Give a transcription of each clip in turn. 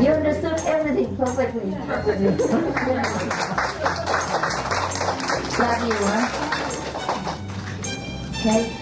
You understood everything perfectly. Love you, huh? Okay.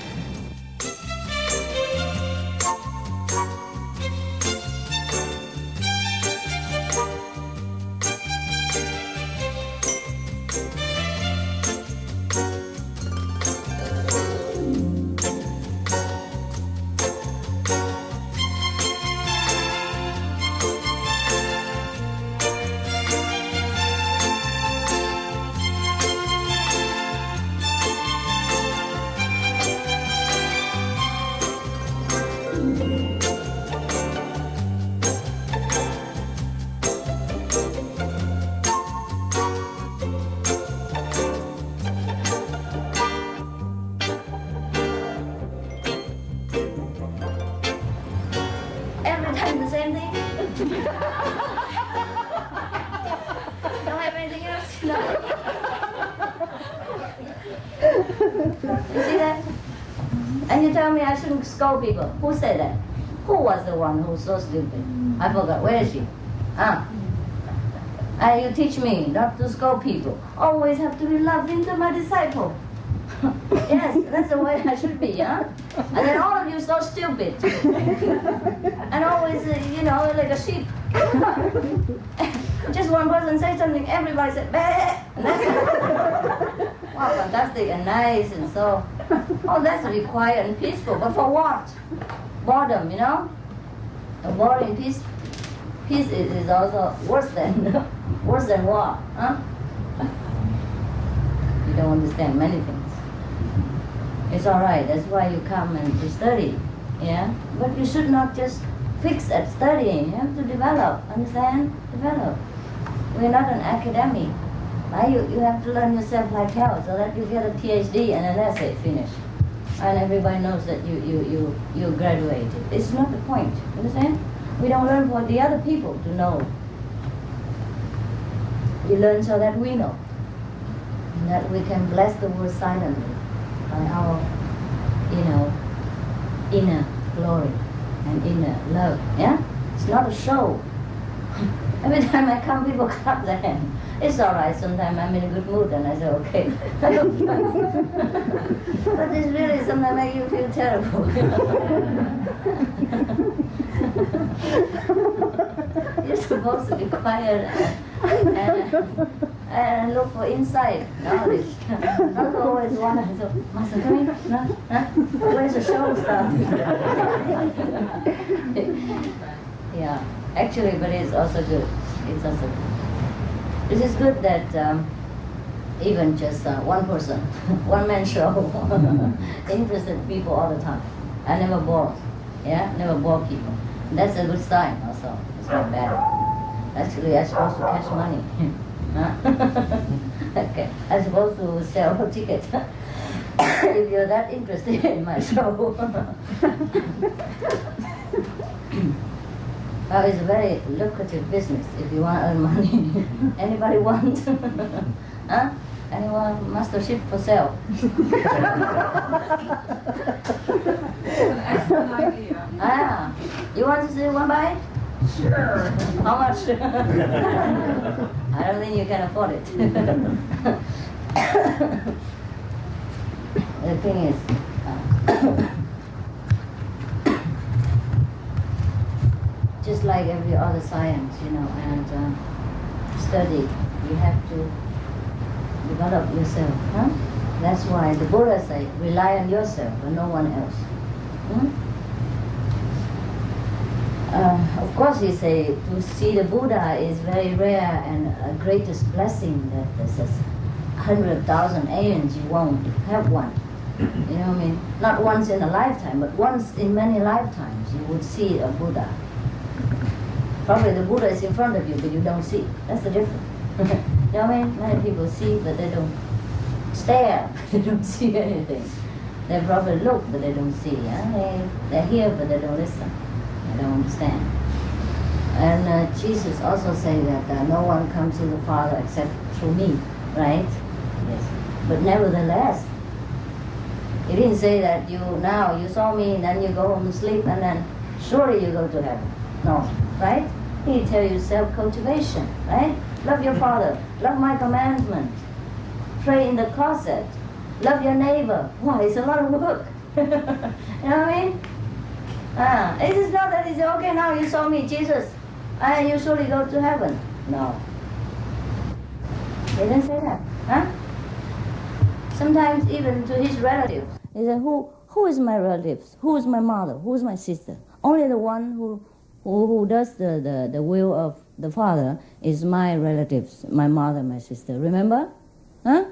Every time the same thing. Don't have anything else? No. You see that? And you tell me I shouldn't scold people. Who said that? Who was the one who was so stupid? I forgot. Where is she? And you teach me not to scold people. Always have to be loving to my disciple. Yes, that's the way I should be, huh? And then all of you so stupid. And always, like a sheep. Just one person say something, everybody said, bah! And that's it. Wow, fantastic and nice and so. Oh, that's to be quiet and peaceful. But for what? Boredom, A boring peace is also worse than war, huh? You don't understand many things. It's all right. That's why you come and you study, yeah. But you should not just fix at studying. You have to develop. Understand? Develop. We're not an academy. Right? You have to learn yourself like hell, so that you get a PhD and then that's it, finish. And everybody knows that you graduated. It's not the point. Understand? We don't learn for the other people to know. We learn so that we know, and that we can bless the world silently by our, inner glory and inner love. Yeah, it's not a show. Every time I come, people clap their hand. It's all right. Sometimes I'm in a good mood and I say, okay. But it's really sometimes make you feel terrible. You're supposed to be quiet and look for insight, knowledge. Not always want to, Master, come in? No? Huh? Where's the show starting? Yeah, actually, but it's also good. It's also good. It is good that even just one person, one man show, interested people all the time. I never bore, never bore people. That's a good sign also. It's not bad. Actually, I'm supposed to catch money. Okay, I'm supposed to sell tickets. If you're that interested in my show. Well, it's a very lucrative business if you want to earn money. Anybody want? Huh? Anyone mastership for sale? That's an idea. You want to see one buy? Sure. How much? I don't think you can afford it. The thing is, just like every other science, and study, you have to develop yourself. Huh? That's why the Buddha said, rely on yourself and no one else. Of course, he said to see the Buddha is very rare and a greatest blessing that there's 100,000 aeons you won't have one. You know what I mean? Not once in a lifetime, but once in many lifetimes you would see a Buddha. Probably the Buddha is in front of you, but you don't see. That's the difference. You know what I mean? Many people see, but they don't stare. They don't see anything. They probably look, but they don't see. They hear, but they don't listen. They don't understand. And Jesus also said that no one comes to the Father except through me, right? Yes. But nevertheless, he didn't say that you saw me, and then you go home and sleep, and then surely you go to heaven. No, right? He tell you self-cultivation, right? Love your father, love my commandment, pray in the closet, love your neighbor. Wow, it's a lot of work. You know what I mean? It is not that it's okay now you saw me, Jesus, and you surely go to heaven. No. He didn't say that. Huh? Sometimes even to his relatives. He said, who is my relatives? Who is my mother? Who is my sister? Only the one who does the will of the Father is my relatives, my mother, my sister. Remember? Huh?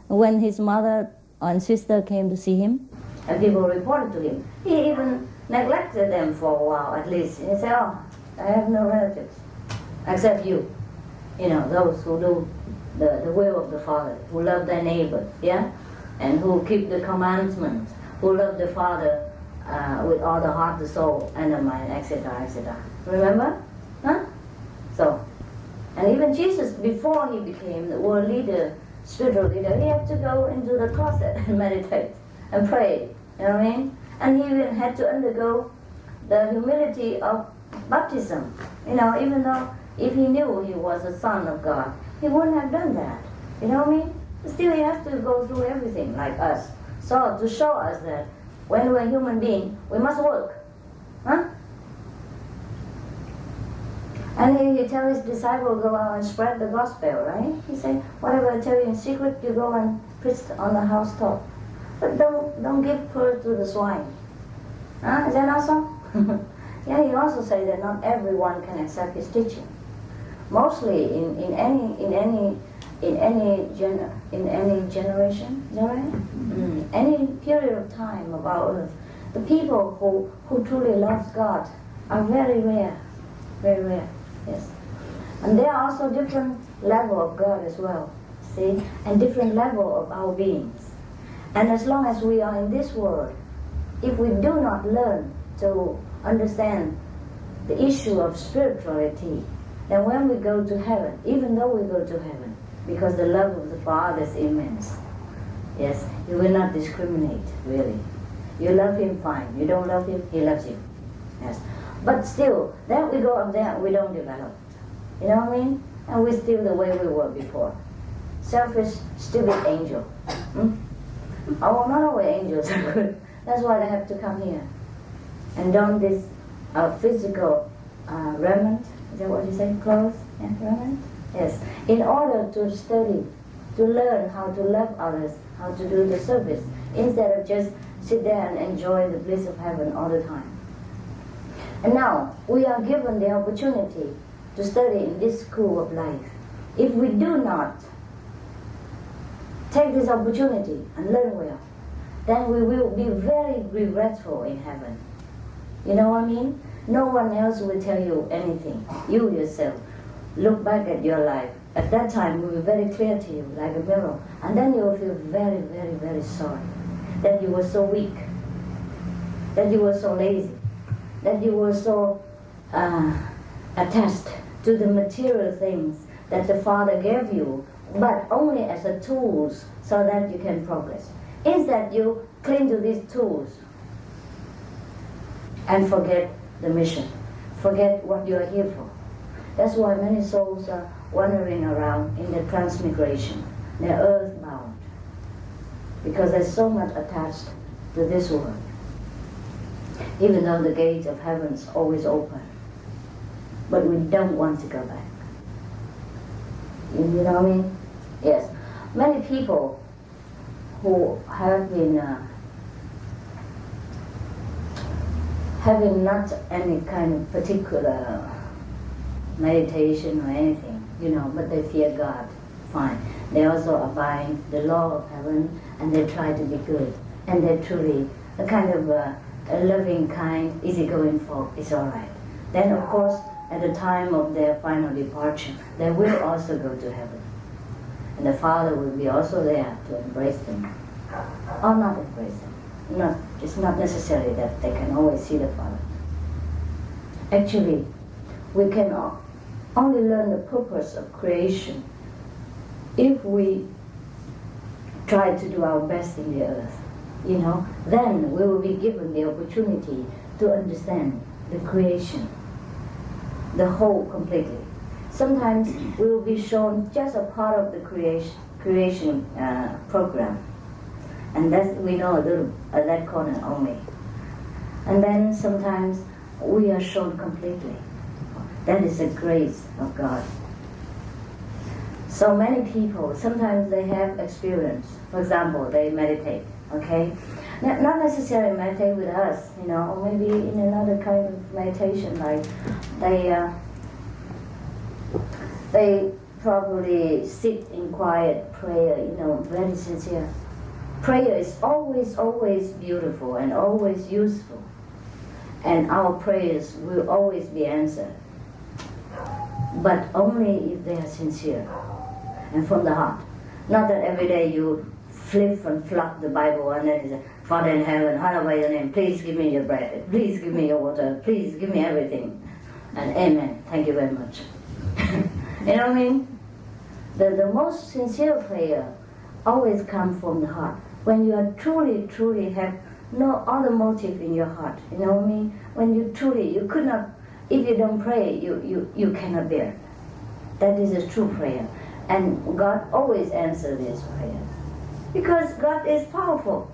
When his mother and sister came to see him, and people reported to him, he even neglected them for a while at least. He said, oh, I have no relatives except you. You know, those who do the will of the Father, who love their neighbor, yeah? And who keep the commandments, who love the Father with all the heart, the soul, and the mind, etc., etc. Remember? Huh? So, and even Jesus, before he became the world leader, spiritual leader, he had to go into the closet and meditate and pray. You know what I mean? And he even had to undergo the humility of baptism. You know, even though if he knew he was a son of God, he wouldn't have done that. You know what I mean? Still, he has to go through everything like us. So, to show us that when we're human beings, we must work. Huh? And he tell his disciples, go out and spread the gospel, right? He said, whatever I tell you in secret, you go and preach on the housetop. But don't give pearls to the swine. Huh? Is that also? Yeah, he also said that not everyone can accept his teaching. Mostly in any generation, is that right? Any period of time of our earth, the people who truly love God are very rare, yes. And there are also different level of God as well, see, and different level of our beings. And as long as we are in this world, if we do not learn to understand the issue of spirituality, then when we go to heaven, even though we go to heaven, because the love of the Father is immense, yes, you will not discriminate, really. You love him, fine. You don't love him, he loves you. Yes. But still, then we go up there, we don't develop. You know what I mean? And we're still the way we were before. Selfish, stupid angel. Oh, not all angels are good. That's why they have to come here and don this physical raiment. Is that what you say? Clothes? Yeah, raiment? Yes. In order to study, to learn how to love others, how to do the service, instead of just sit there and enjoy the bliss of heaven all the time. And now, we are given the opportunity to study in this school of life. If we do not take this opportunity and learn well, then we will be very regretful in heaven. You know what I mean? No one else will tell you anything. You yourself look back at your life. At that time, it will be very clear to you, like a mirror. And then you will feel very, very, very sorry that you were so weak, that you were so lazy, that you were so attached to the material things that the Father gave you, but only as a tools so that you can progress. Instead, you cling to these tools and forget the mission, forget what you are here for. That's why many souls are wandering around in the transmigration. They're earthbound because they're so much attached to this world, even though the gates of heaven is always open. But we don't want to go back. You know what I mean? Yes. Many people who have been having not any kind of particular meditation or anything, you know, but they fear God, fine. They also abide the law of heaven and they try to be good. And they're truly a kind of a loving, kind, easygoing folk. It's all right. Then, of course, at the time of their final departure, they will also go to heaven. And the Father will be also there to embrace them. Or not embrace them. No, it's not necessary that they can always see the Father. Actually, we can only learn the purpose of creation if we try to do our best in the earth. You know, then we will be given the opportunity to understand the creation. the whole completely. Sometimes we will be shown just a part of the creation program, and that's we know a little that corner only. And then sometimes we are shown completely. That is the grace of God. So many people, sometimes they have experience. For example, they meditate, okay? Not necessarily meditate with us, or maybe in another kind of meditation, like they probably sit in quiet prayer, very sincere. Prayer is always, always beautiful and always useful. And our prayers will always be answered. But only if they are sincere and from the heart. Not that every day you flip and flop the Bible and then you say, Father in heaven, hallowed be your name, please give me your bread, please give me your water, please give me everything. And amen, thank you very much. You know what I mean? The most sincere prayer always comes from the heart. When you are truly have no other motive in your heart, you know what I mean? When you could not, if you don't pray, you cannot bear it. That is a true prayer. And God always answers these prayers. Because God is powerful,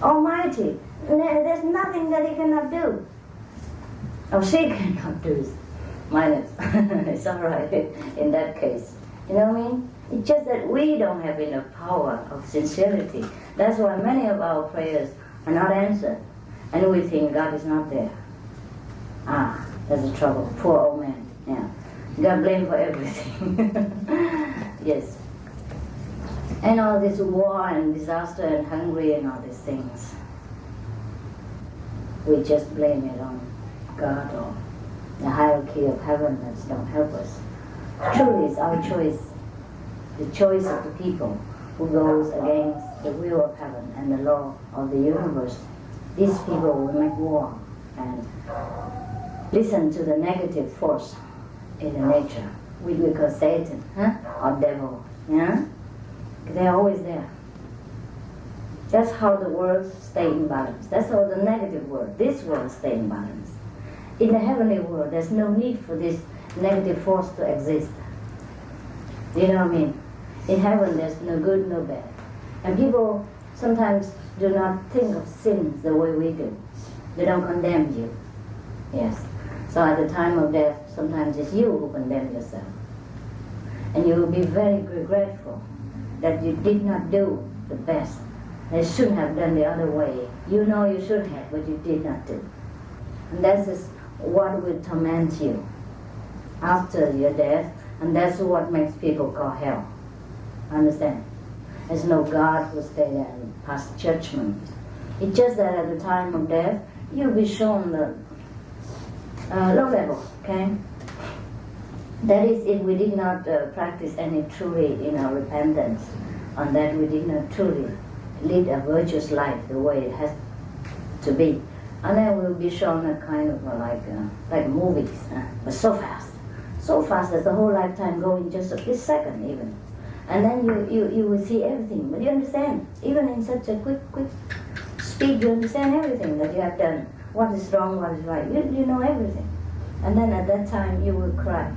almighty. There's nothing that He cannot do. Or she cannot do. Minus. It's all right in that case. You know what I mean? It's just that we don't have enough power of sincerity. That's why many of our prayers are not answered. And we think God is not there. That's the trouble. Poor old man. Yeah. God blamed for everything. Yes. And all this war and disaster and hungry and all these things. We just blame it on God or the hierarchy of heaven that don't help us. Truly, it's our choice. The choice of the people who goes against the will of heaven and the law of the universe. These people will make war and listen to the negative force in the nature, which we call Satan, or devil. Yeah? They're always there. That's how the world stays in balance. That's how the negative world, this world, stays in balance. In the heavenly world, there's no need for this negative force to exist. You know what I mean? In heaven, there's no good, no bad. And people sometimes do not think of sins the way we do. They don't condemn you. Yes. So at the time of death, sometimes it's you who condemn yourself. And you will be very regretful that you did not do the best. You shouldn't have done the other way. You know you should have, but you did not do. And that is what will torment you after your death, and that's what makes people call hell. Understand? There's no God who stay there and pass judgment. It's just that at the time of death, you'll be shown the low level, okay? That is, if we did not practice any truly, repentance, on that we did not truly lead a virtuous life the way it has to be. And then we'll be shown a kind of like movies, but so fast that the whole lifetime go in just a split second even. And then you will see everything, but you understand, even in such a quick speed, you understand everything that you have done, what is wrong, what is right, you know everything. And then at that time you will cry.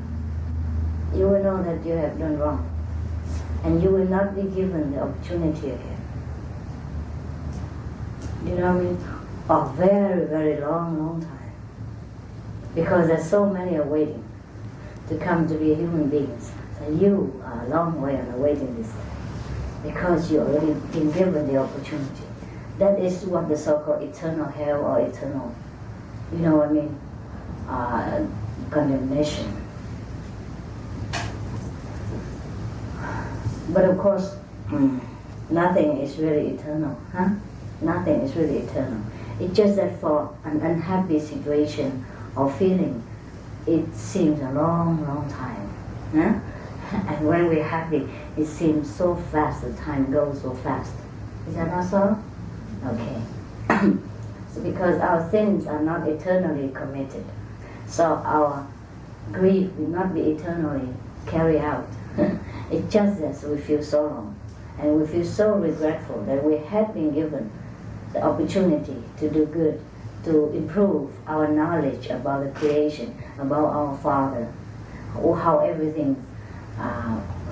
You will know that you have done wrong. And you will not be given the opportunity again. You know what I mean? A very, very long time. Because there's so many are waiting to come to be human beings. So you are a long way on the waiting list. Because you already been given the opportunity. That is what the so-called eternal hell or eternal, you know what I mean, condemnation. But of course, nothing is really eternal, Nothing is really eternal. It's just that for an unhappy situation or feeling, it seems a long time, And when we're happy, it seems so fast, the time goes so fast. Is that not so? Okay. So because our sins are not eternally committed, so our grief will not be eternally carried out. It's just that we feel sorrow, and we feel so regretful that we had been given the opportunity to do good, to improve our knowledge about the creation, about our Father, or how everything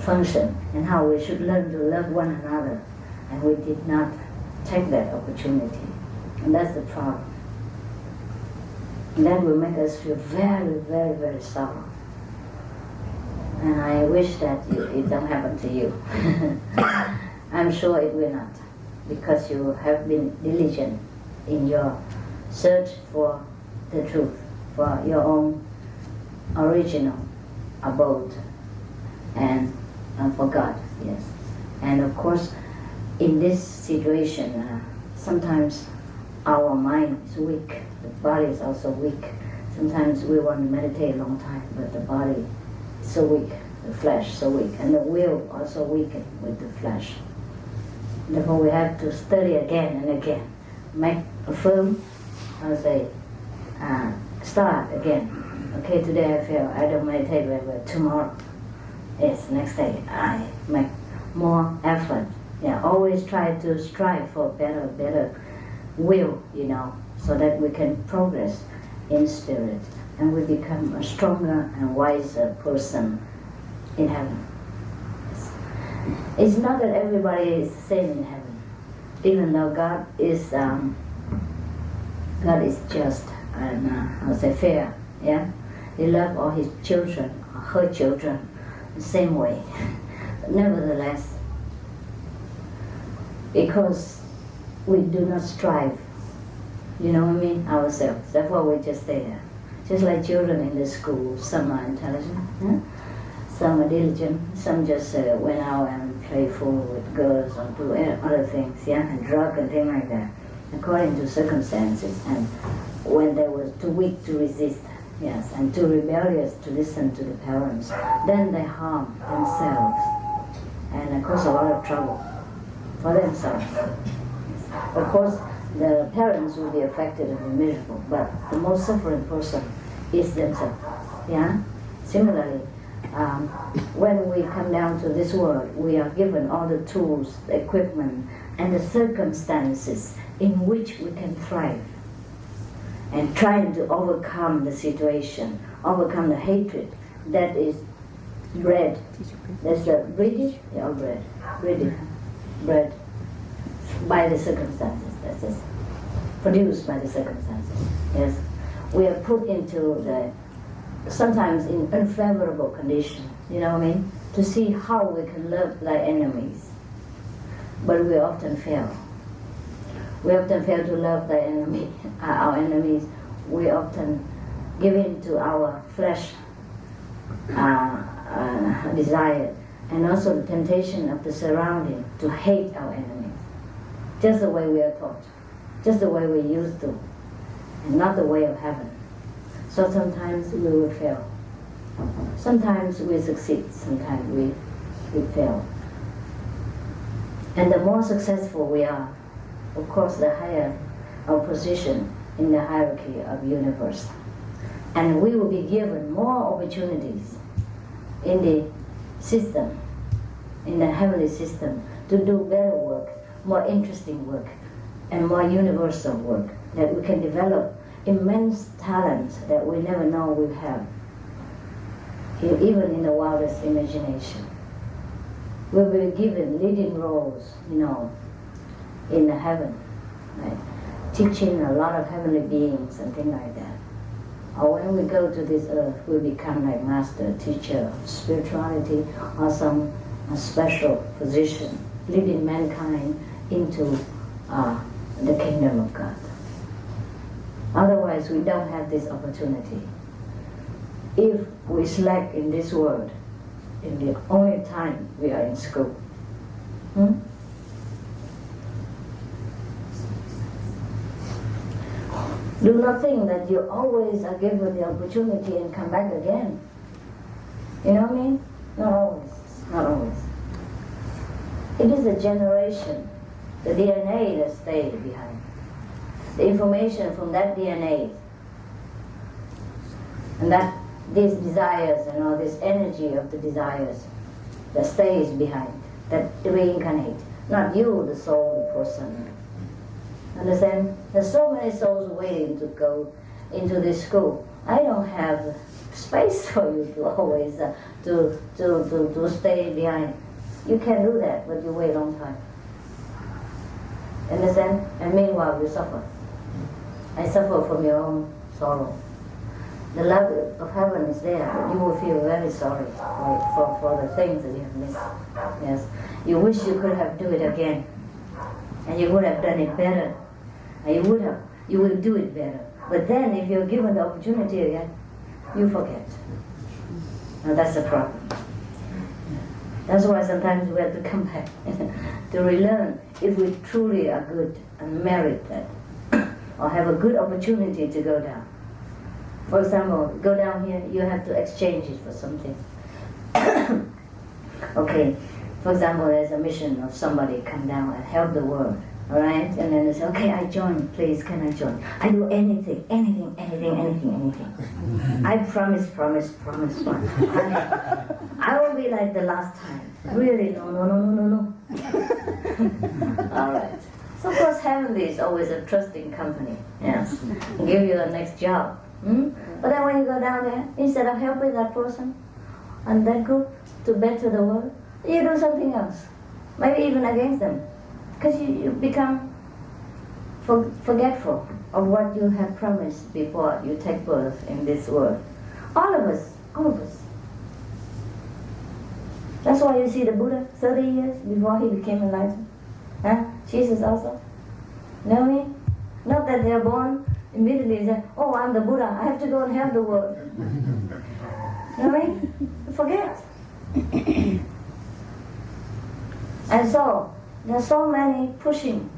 functions, and how we should learn to love one another. And we did not take that opportunity. And that's the problem. And that will make us feel very, very, very sorrow. And I wish that it don't happen to you. I'm sure it will not, because you have been diligent in your search for the truth, for your own original abode, and for God, yes. And of course, in this situation, sometimes our mind is weak, the body is also weak. Sometimes we want to meditate a long time, but the body is so weak, the flesh so weak, and the will also weakened with the flesh. Therefore, we have to study again and again, make a firm, I'll say, start again. Okay, today I feel I don't meditate very well. Tomorrow, yes, next day I make more effort. Yeah, always try to strive for better will, so that we can progress in spirit and we become a stronger and wiser person in heaven. It's not that everybody is the same in heaven, even though God is just and I'll say fair. Yeah, He loves all His children, or her children, the same way. But nevertheless, because we do not strive, ourselves. Therefore, we just there. Just like children in the school, some are intelligent, some are diligent, some just went out and playful with girls or do other things, and drug and things like that, according to circumstances. And when they were too weak to resist, yes, and too rebellious to listen to the parents, then they harm themselves and cause a lot of trouble for themselves. Of course, the parents will be affected and be miserable, but the most suffering person is themselves. Yeah. Similarly, when we come down to this world, we are given all the tools, the equipment, and the circumstances in which we can thrive. And trying to overcome the situation, overcome the hatred that is bred. That's the British, bred by the circumstances. That's just produced by the circumstances. Yes, we are put into sometimes in unfavorable condition. To see how we can love thy enemies, but we often fail. We often fail to love the enemy, our enemies. We often give in to our flesh desire, and also the temptation of the surrounding to hate our enemies. Just the way we are taught, just the way we used to, and not the way of heaven. So sometimes we will fail. Sometimes we succeed, sometimes we fail. And the more successful we are, of course, the higher our position in the hierarchy of universe. And we will be given more opportunities in the system, in the heavenly system, to do better work, more interesting work, and more universal work, that we can develop immense talents that we never know we have, even in the wildest imagination. We will be given leading roles, in the heaven, right? Teaching a lot of heavenly beings and things like that. Or when we go to this earth, we become like master, teacher of spirituality, or some special position, leading mankind into the kingdom of God. Otherwise, we don't have this opportunity. If we slack in this world, in the only time we are in school, do not think that you always are given the opportunity and come back again. You know what I mean? Not always. Not always. It is a generation, the DNA that stays behind. The information from that DNA, and that these desires and all this energy of the desires that stays behind, that reincarnate. Not you, the soul, the person. Understand? There's so many souls waiting to go into this school. I don't have space for you to always to stay behind. You can do that, but you wait a long time. Understand? And meanwhile you suffer. I suffer from your own sorrow. The love of heaven is there, but you will feel very sorry for the things that you have missed. Yes. You wish you could have do it again. And you would have done it better. And you will do it better. But then if you're given the opportunity again, you forget. Now that's the problem. That's why sometimes we have to come back to relearn if we truly are good and merit that, or have a good opportunity to go down. For example, go down here, you have to exchange it for something. Okay, for example, there's a mission of somebody come down and help the world, all right? And then they say, okay, I join, please, can I join? I do anything. I promise. I will be like the last time. Really, no. All right. So of course, heavenly is always a trusting company, yes, give you the next job. But then when you go down there, instead of helping that person and that group to better the world, you do something else, maybe even against them, because you become forgetful of what you have promised before you take birth in this world. All of us. That's why you see the Buddha 30 years before he became enlightened. Huh? Jesus also. You know what I mean? Not that they're born immediately say, oh, I'm the Buddha, I have to go and help the world. You know what I mean? Forget. And so, there's so many pushing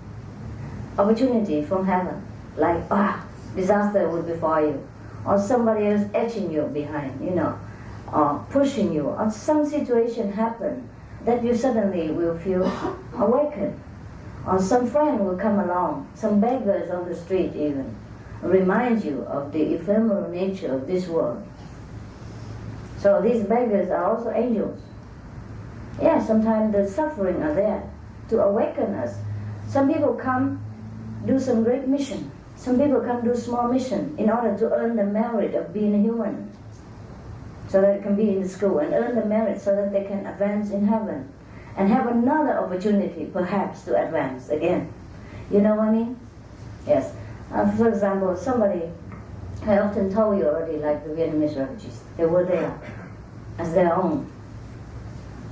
opportunity from heaven, like, disaster will befall you, or somebody else edging you behind, or pushing you, or some situation happen that you suddenly will feel awakened, or some friend will come along, some beggars on the street even, remind you of the ephemeral nature of this world. So these beggars are also angels. Yeah, sometimes the suffering are there to awaken us. Some people come do some great mission. Some people come do small mission in order to earn the merit of being a human, so that they can be in the school and earn the merit so that they can advance in heaven and have another opportunity perhaps to advance again. You know what I mean? Yes. For example, somebody, I often told you already, like the Vietnamese refugees, they were there as their own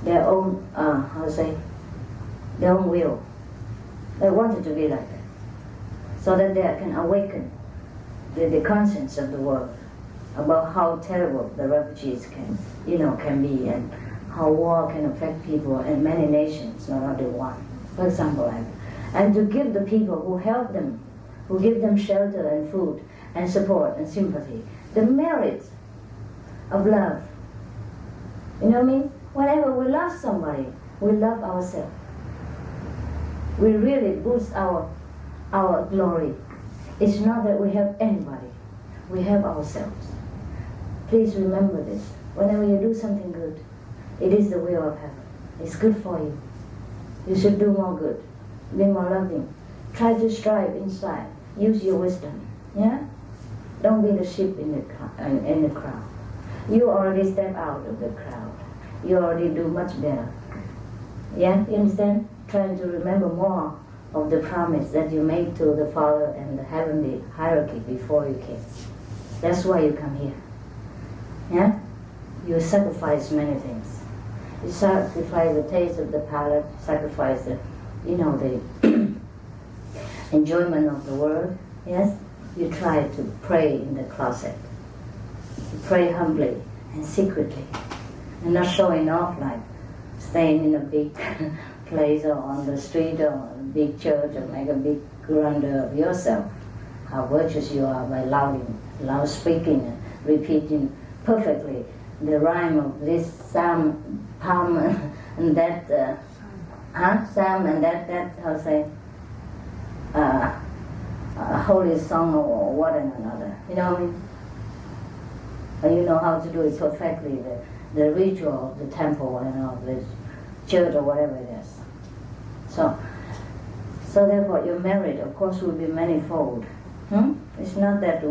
their own will. They wanted to be like that, so that they can awaken the conscience of the world about how terrible the refugees can be, and how war can affect people in many nations, not only one. For example, and to give the people who help them, who give them shelter and food and support and sympathy, the merit of love. You know what I mean? Whenever we love somebody, we love ourselves. We really boost our glory. It's not that we have anybody, we have ourselves. Please remember this. Whenever you do something good, it is the will of heaven. It's good for you. You should do more good, be more loving. Try to strive inside. Use your wisdom. Yeah? Don't be the sheep in the crowd. You already step out of the crowd. You already do much better. Yeah? You understand? Trying to remember more of the promise that you made to the Father and the heavenly hierarchy before you came. That's why you come here. Yeah? You sacrifice many things. You sacrifice the taste of the palate, sacrifice the enjoyment of the world. Yes? You try to pray in the closet. You pray humbly and secretly, and not showing off, like staying in a big place or on the street or a big church, or make a big grandeur of yourself, how virtuous you are by loud speaking and repeating perfectly the rhyme of this psalm, palm, and that psalm, and that how say a holy song or what and another. You know what I mean? And you know how to do it perfectly, the ritual of the temple and of the church or whatever it is. So So therefore your merit, of course, will be manifold. It's not that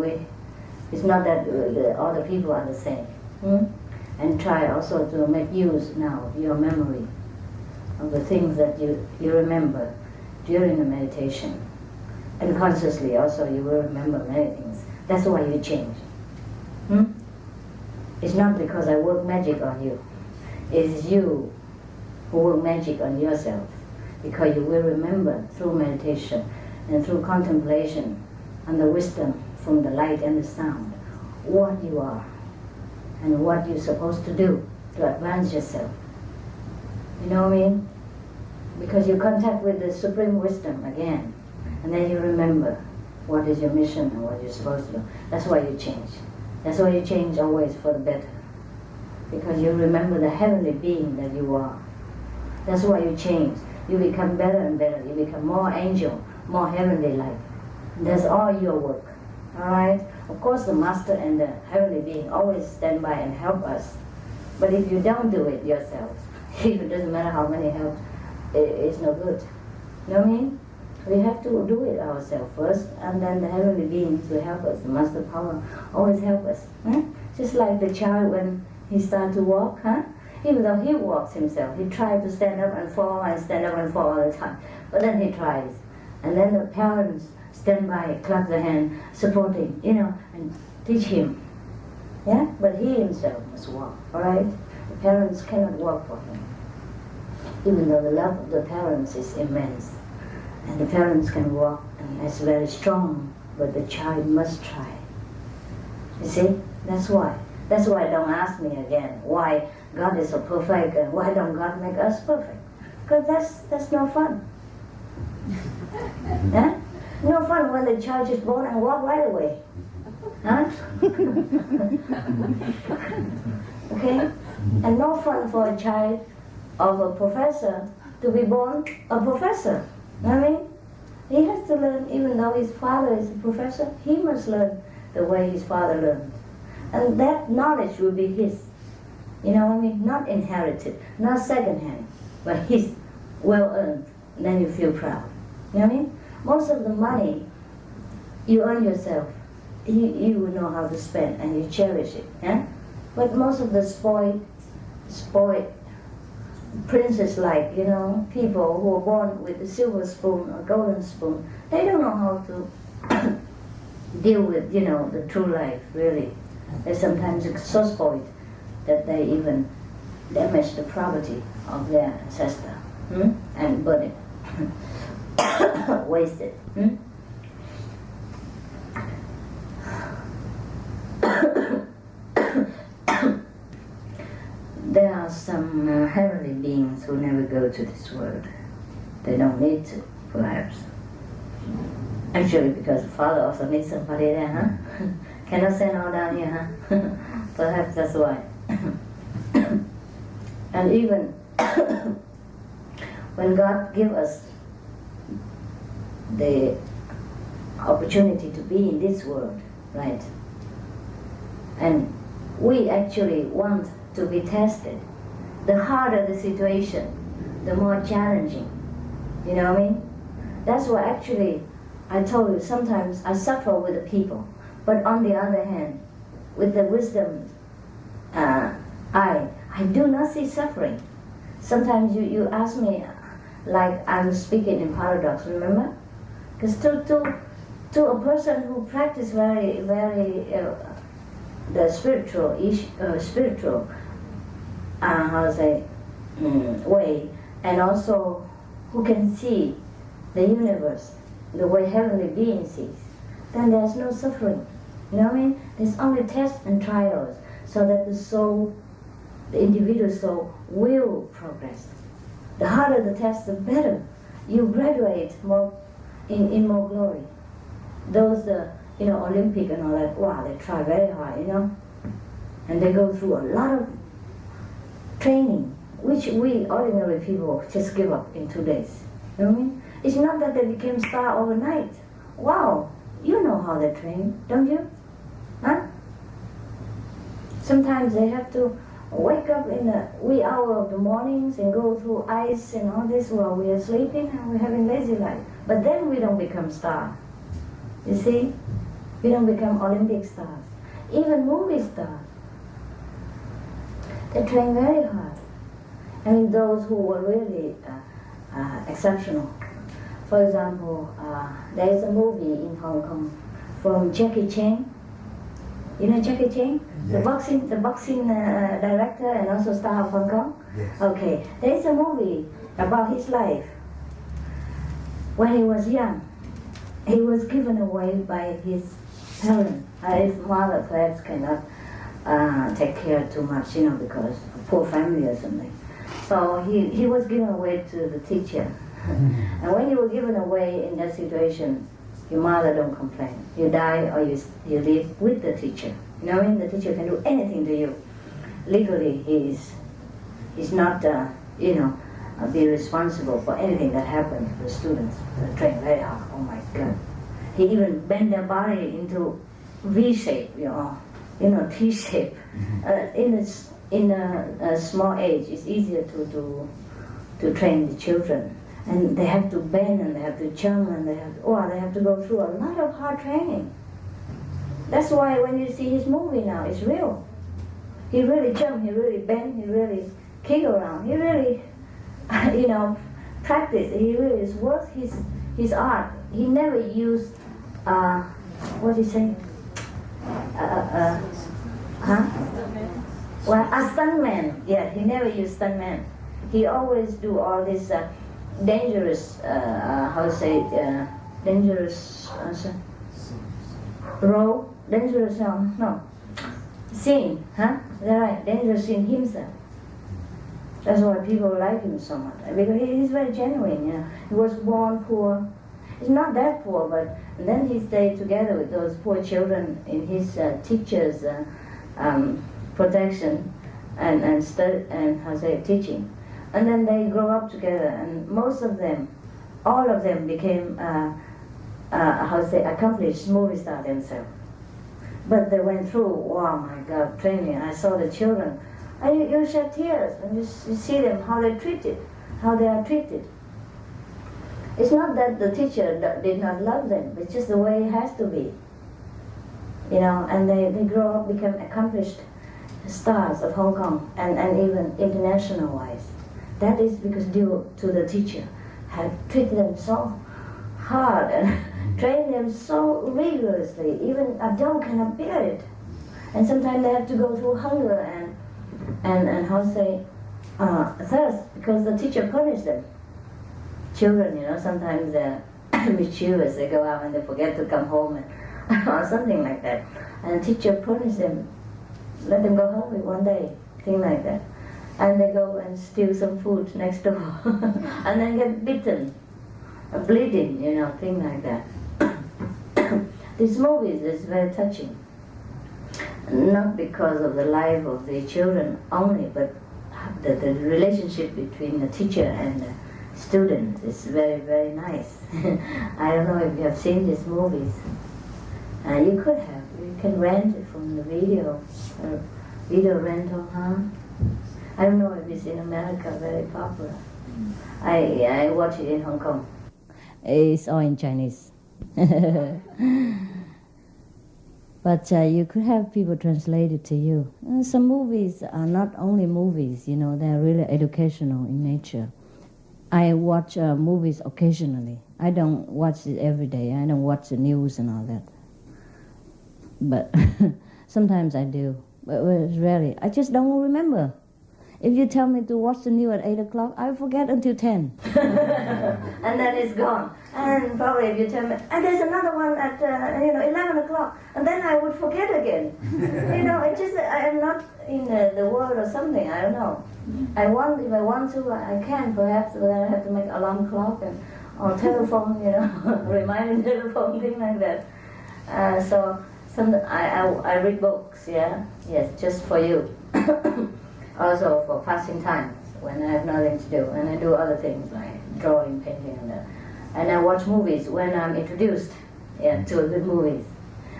all the people are the same. And try also to make use now of your memory, of the things that you remember during the meditation. And consciously also you will remember many things. That's why you change. It's not because I work magic on you. It is you who work magic on yourself. Because you will remember through meditation and through contemplation and the wisdom from the light and the sound what you are and what you're supposed to do to advance yourself. You know what I mean? Because you contact with the Supreme Wisdom again, and then you remember what is your mission and what you're supposed to do. That's why you change. That's why you change always for the better. Because you remember the heavenly being that you are. That's why you change. You become better and better. You become more angel, more heavenly-like. That's all your work. Alright? Of course the Master and the heavenly being always stand by and help us. But if you don't do it yourself, it doesn't matter how many help, it's no good. You know what I mean? We have to do it ourselves first, and then the heavenly beings will help us. The Master Power always help us. Just like the child when he starts to walk, even though he walks himself, he tries to stand up and fall and stand up and fall all the time. But then he tries. And then the parents stand by, clap their hand, supporting, and teach him. Yeah? But he himself must walk, alright? The parents cannot walk for him. Even though the love of the parents is immense. And the parents can walk, and that's very strong, but the child must try. You see? That's why. That's why don't ask me again why God is so perfect and why don't God make us perfect? Because that's no fun. Huh? No fun when the child is born and walk right away. Huh? Okay? And no fun for a child of a professor to be born a professor. You know what I mean? He has to learn, even though his father is a professor, he must learn the way his father learned. And that knowledge will be his. You know what I mean? Not inherited, not second-hand, but his, well-earned. Then you feel proud. You know what I mean? Most of the money you earn yourself, you will know how to spend and you cherish it. Yeah? But most of the spoiled princess-like, people who are born with a silver spoon or golden spoon, they don't know how to deal with, the true life, really. They sometimes are so spoiled that they even damage the property of their ancestor and burn it, waste it. There are some heavenly beings who never go to this world. They don't need to, perhaps. Actually, because the Father also needs somebody there, Cannot send all down here, Perhaps that's why. And even when God gives us the opportunity to be in this world, right? And we actually want to be tested. The harder the situation, the more challenging. You know what I mean? That's why actually I told you sometimes I suffer with the people. But on the other hand, with the wisdom I do not see suffering. Sometimes you ask me, like I'm speaking in paradox, remember? Because to a person who practices very the spiritual way, and also who can see the universe the way heavenly being sees, then there's no suffering. You know what I mean? There's only tests and trials, so that the soul, the individual soul, will progress. The harder the test, the better. You graduate more in more glory. Those Olympic and all that, wow, they try very hard, and they go through a lot of training, which we ordinary people just give up in 2 days. You know what I mean? It's not that they became star overnight. Wow, you know how they train, don't you? Huh? Sometimes they have to wake up in the wee hour of the mornings and go through ice and all this while we are sleeping and we're having lazy life. But then we don't become stars. You see? We don't become Olympic stars. Even movie stars. They train very hard. I mean, those who were really exceptional. For example, there is a movie in Hong Kong from Jackie Chan. You know Jackie Chan? Yeah. The boxing director and also star of Hong Kong? Yes. Okay, there is a movie about his life. When he was young, he was given away by his parents. His mother perhaps cannot take care too much, you know, because of poor family or something. So he was given away to the teacher. And when you were given away in that situation, your mother don't complain. You die or you live with the teacher. Knowing the teacher can do anything to you. Legally, he's not, be responsible for anything that happens to the students. They train very hard. Oh my God. He even bend their body into V shape, T shape. In a small age, it's easier to train the children. And they have to bend and they have to jump and they have to go through a lot of hard training. That's why when you see his movie now, it's real. He really jumped, he really bent, he really kick around, he really, practice. He really works his art. He never used, what do you say? Well, a stuntman. Yeah, he never used stuntman. He always do all this dangerous, dangerous role, dangerous, scene, huh? Right, dangerous scene himself. That's why people like him so much, because he's very genuine, He was born poor. He's not that poor, but then he stayed together with those poor children in his teacher's protection and teaching. And then they grow up together, and all of them became, accomplished movie stars themselves. But they went through, oh my God, training. I saw the children, and you shed tears, and you see them, how they are treated. It's not that the teacher did not love them, it's just the way it has to be. And they grow up, become accomplished stars of Hong Kong, and even international-wise. That is because due to the teacher had treated them so hard and trained them so rigorously, even adults cannot bear it. And sometimes they have to go through hunger and thirst, because the teacher punished them. Children, sometimes they're mischievous, they go out and they forget to come home or something like that. And the teacher punished them, let them go hungry one day, thing like that. And they go and steal some food next door and then get bitten, bleeding, thing like that. This movie is very touching. Not because of the life of the children only, but the relationship between the teacher and the student is very, very nice. I don't know if you have seen these movies. You could have. You can rent it from the video rental, huh? I don't know if it's in America very popular. I watch it in Hong Kong. It's all in Chinese. But you could have people translate it to you. Some movies are not only movies, they're really educational in nature. I watch movies occasionally. I don't watch it every day. I don't watch the news and all that. But sometimes I do. But it's rarely. I just don't remember. If you tell me to watch the news at 8 o'clock, I forget until 10. And then it's gone. And probably if you tell me, and there's another one at 11 o'clock, and then I would forget again. It's just, I am not in the world or something, I don't know. If I want to, I can perhaps, but then I have to make alarm clock or telephone, reminding telephone, thing like that. I read books, yes, just for you. Also for passing time, when I have nothing to do, and I do other things like drawing, painting, and that. And I watch movies when I'm introduced to good movies.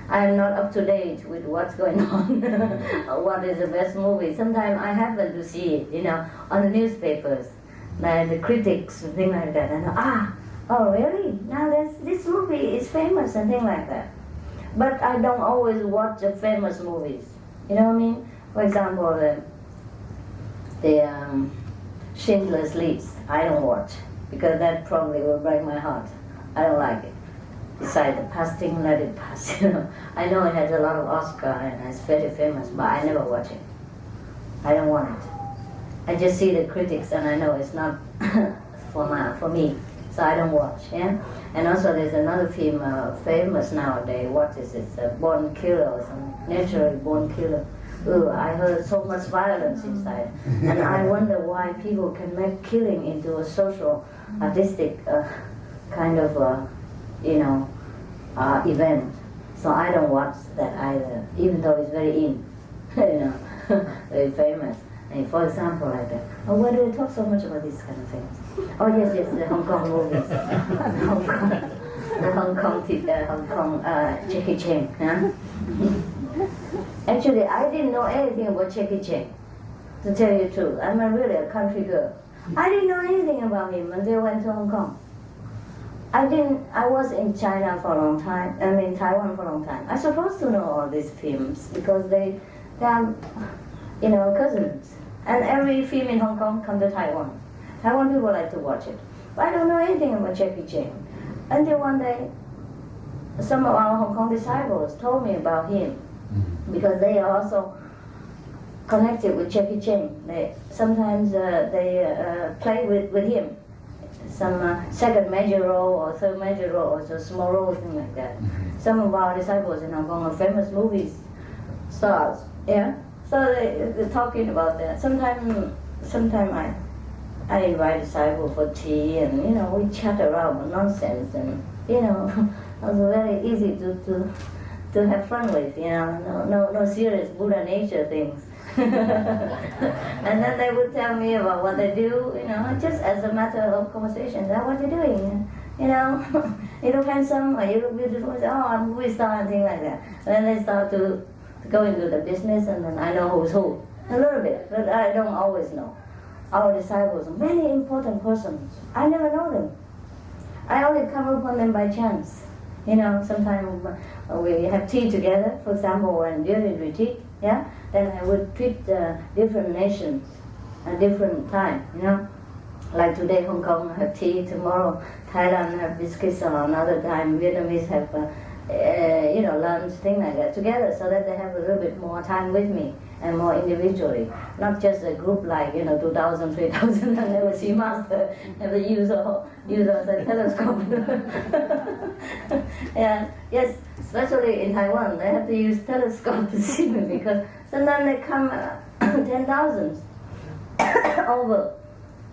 I'm not up to date with what's going on, what is the best movie. Sometimes I happen to see it, on the newspapers, like the critics, things like that. And Oh, really? Now this movie is famous and things like that. But I don't always watch the famous movies. You know what I mean? For example, the Schindler's List, I don't watch because that probably will break my heart. I don't like it. Besides, the past thing, let it pass. You know, I know it has a lot of Oscar and it's very famous, but I never watch it. I don't want it. I just see the critics and I know it's not for me, so I don't watch. Yeah. And also, there's another film famous nowadays. What is it? Born Killer or something. Naturally Born Killer. Ooh, I heard so much violence inside, and I wonder why people can make killing into a social, artistic kind of, event. So I don't watch that either, even though it's very in, very famous. And for example, like that. Oh, why do we talk so much about these kind of things? Oh yes, the Hong Kong movies, the Hong Kong Jackie Chan. Huh? Actually, I didn't know anything about Jackie Chan, to tell you the truth. I'm really a country girl. I didn't know anything about him until I went to Hong Kong. I was in China for a long time, Taiwan for a long time. I'm supposed to know all these films because they are, cousins. And every film in Hong Kong come to Taiwan. Taiwan people like to watch it. But I don't know anything about Jackie Chan. Until one day, some of our Hong Kong disciples told me about him because they are also connected with Jackie Chan. Sometimes they play with him. Some second major role or third major role or just small role, thing like that. Some of our disciples in Hong Kong are famous movies stars. Yeah. So they're talking about that. Sometimes I invite disciples for tea and we chat around nonsense and it was very easy to have fun with, no serious Buddha nature things. And then they would tell me about what they do, just as a matter of conversation. What are you doing? You look handsome or you look beautiful. I say, oh, I'm a movie star and things like that. And then they start to go into the business and then I know who's who. A little bit, but I don't always know. Our disciples are many important persons. I never know them. I only come upon them by chance. Sometimes we have tea together, for example, when during retreat, yeah, then I would treat different nations at different time, Like today, Hong Kong have tea, tomorrow Thailand have biscuits, or another time Vietnamese have, lunch, thing like that together, so that they have a little bit more time with me and more individually, not just a group like 2,000, 3,000 and never see master, have to use a telescope. Yeah, yes, especially in Taiwan, they have to use telescope to see me because sometimes they come 10,000 over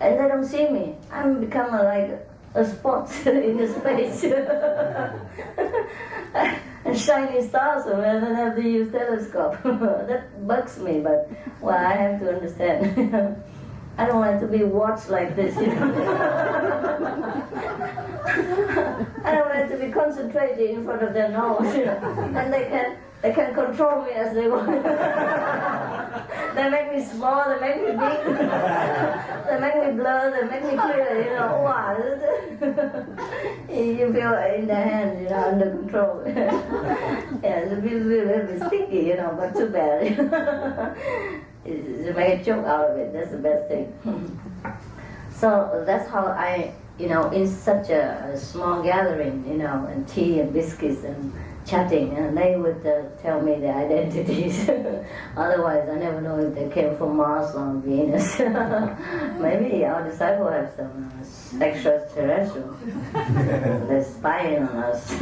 and they don't see me. I'm become like a spot in the space. And shiny stars and then have to use telescope. That bugs me, but I have to understand. I don't want to be watched like this, I don't want to be concentrated in front of their nose, and they can control me as they want. They make me small, they make me big, they make me blur, they make me clear, wow. You feel in their hand, under control. Yeah, it's a little bit sticky, but too bad. To make a joke out of it, that's the best thing. So that's how I, in such a small gathering, and tea and biscuits and chatting, and they would tell me their identities. Otherwise, I never know if they came from Mars or Venus. Maybe our disciple have some extraterrestrial. They're spying on us.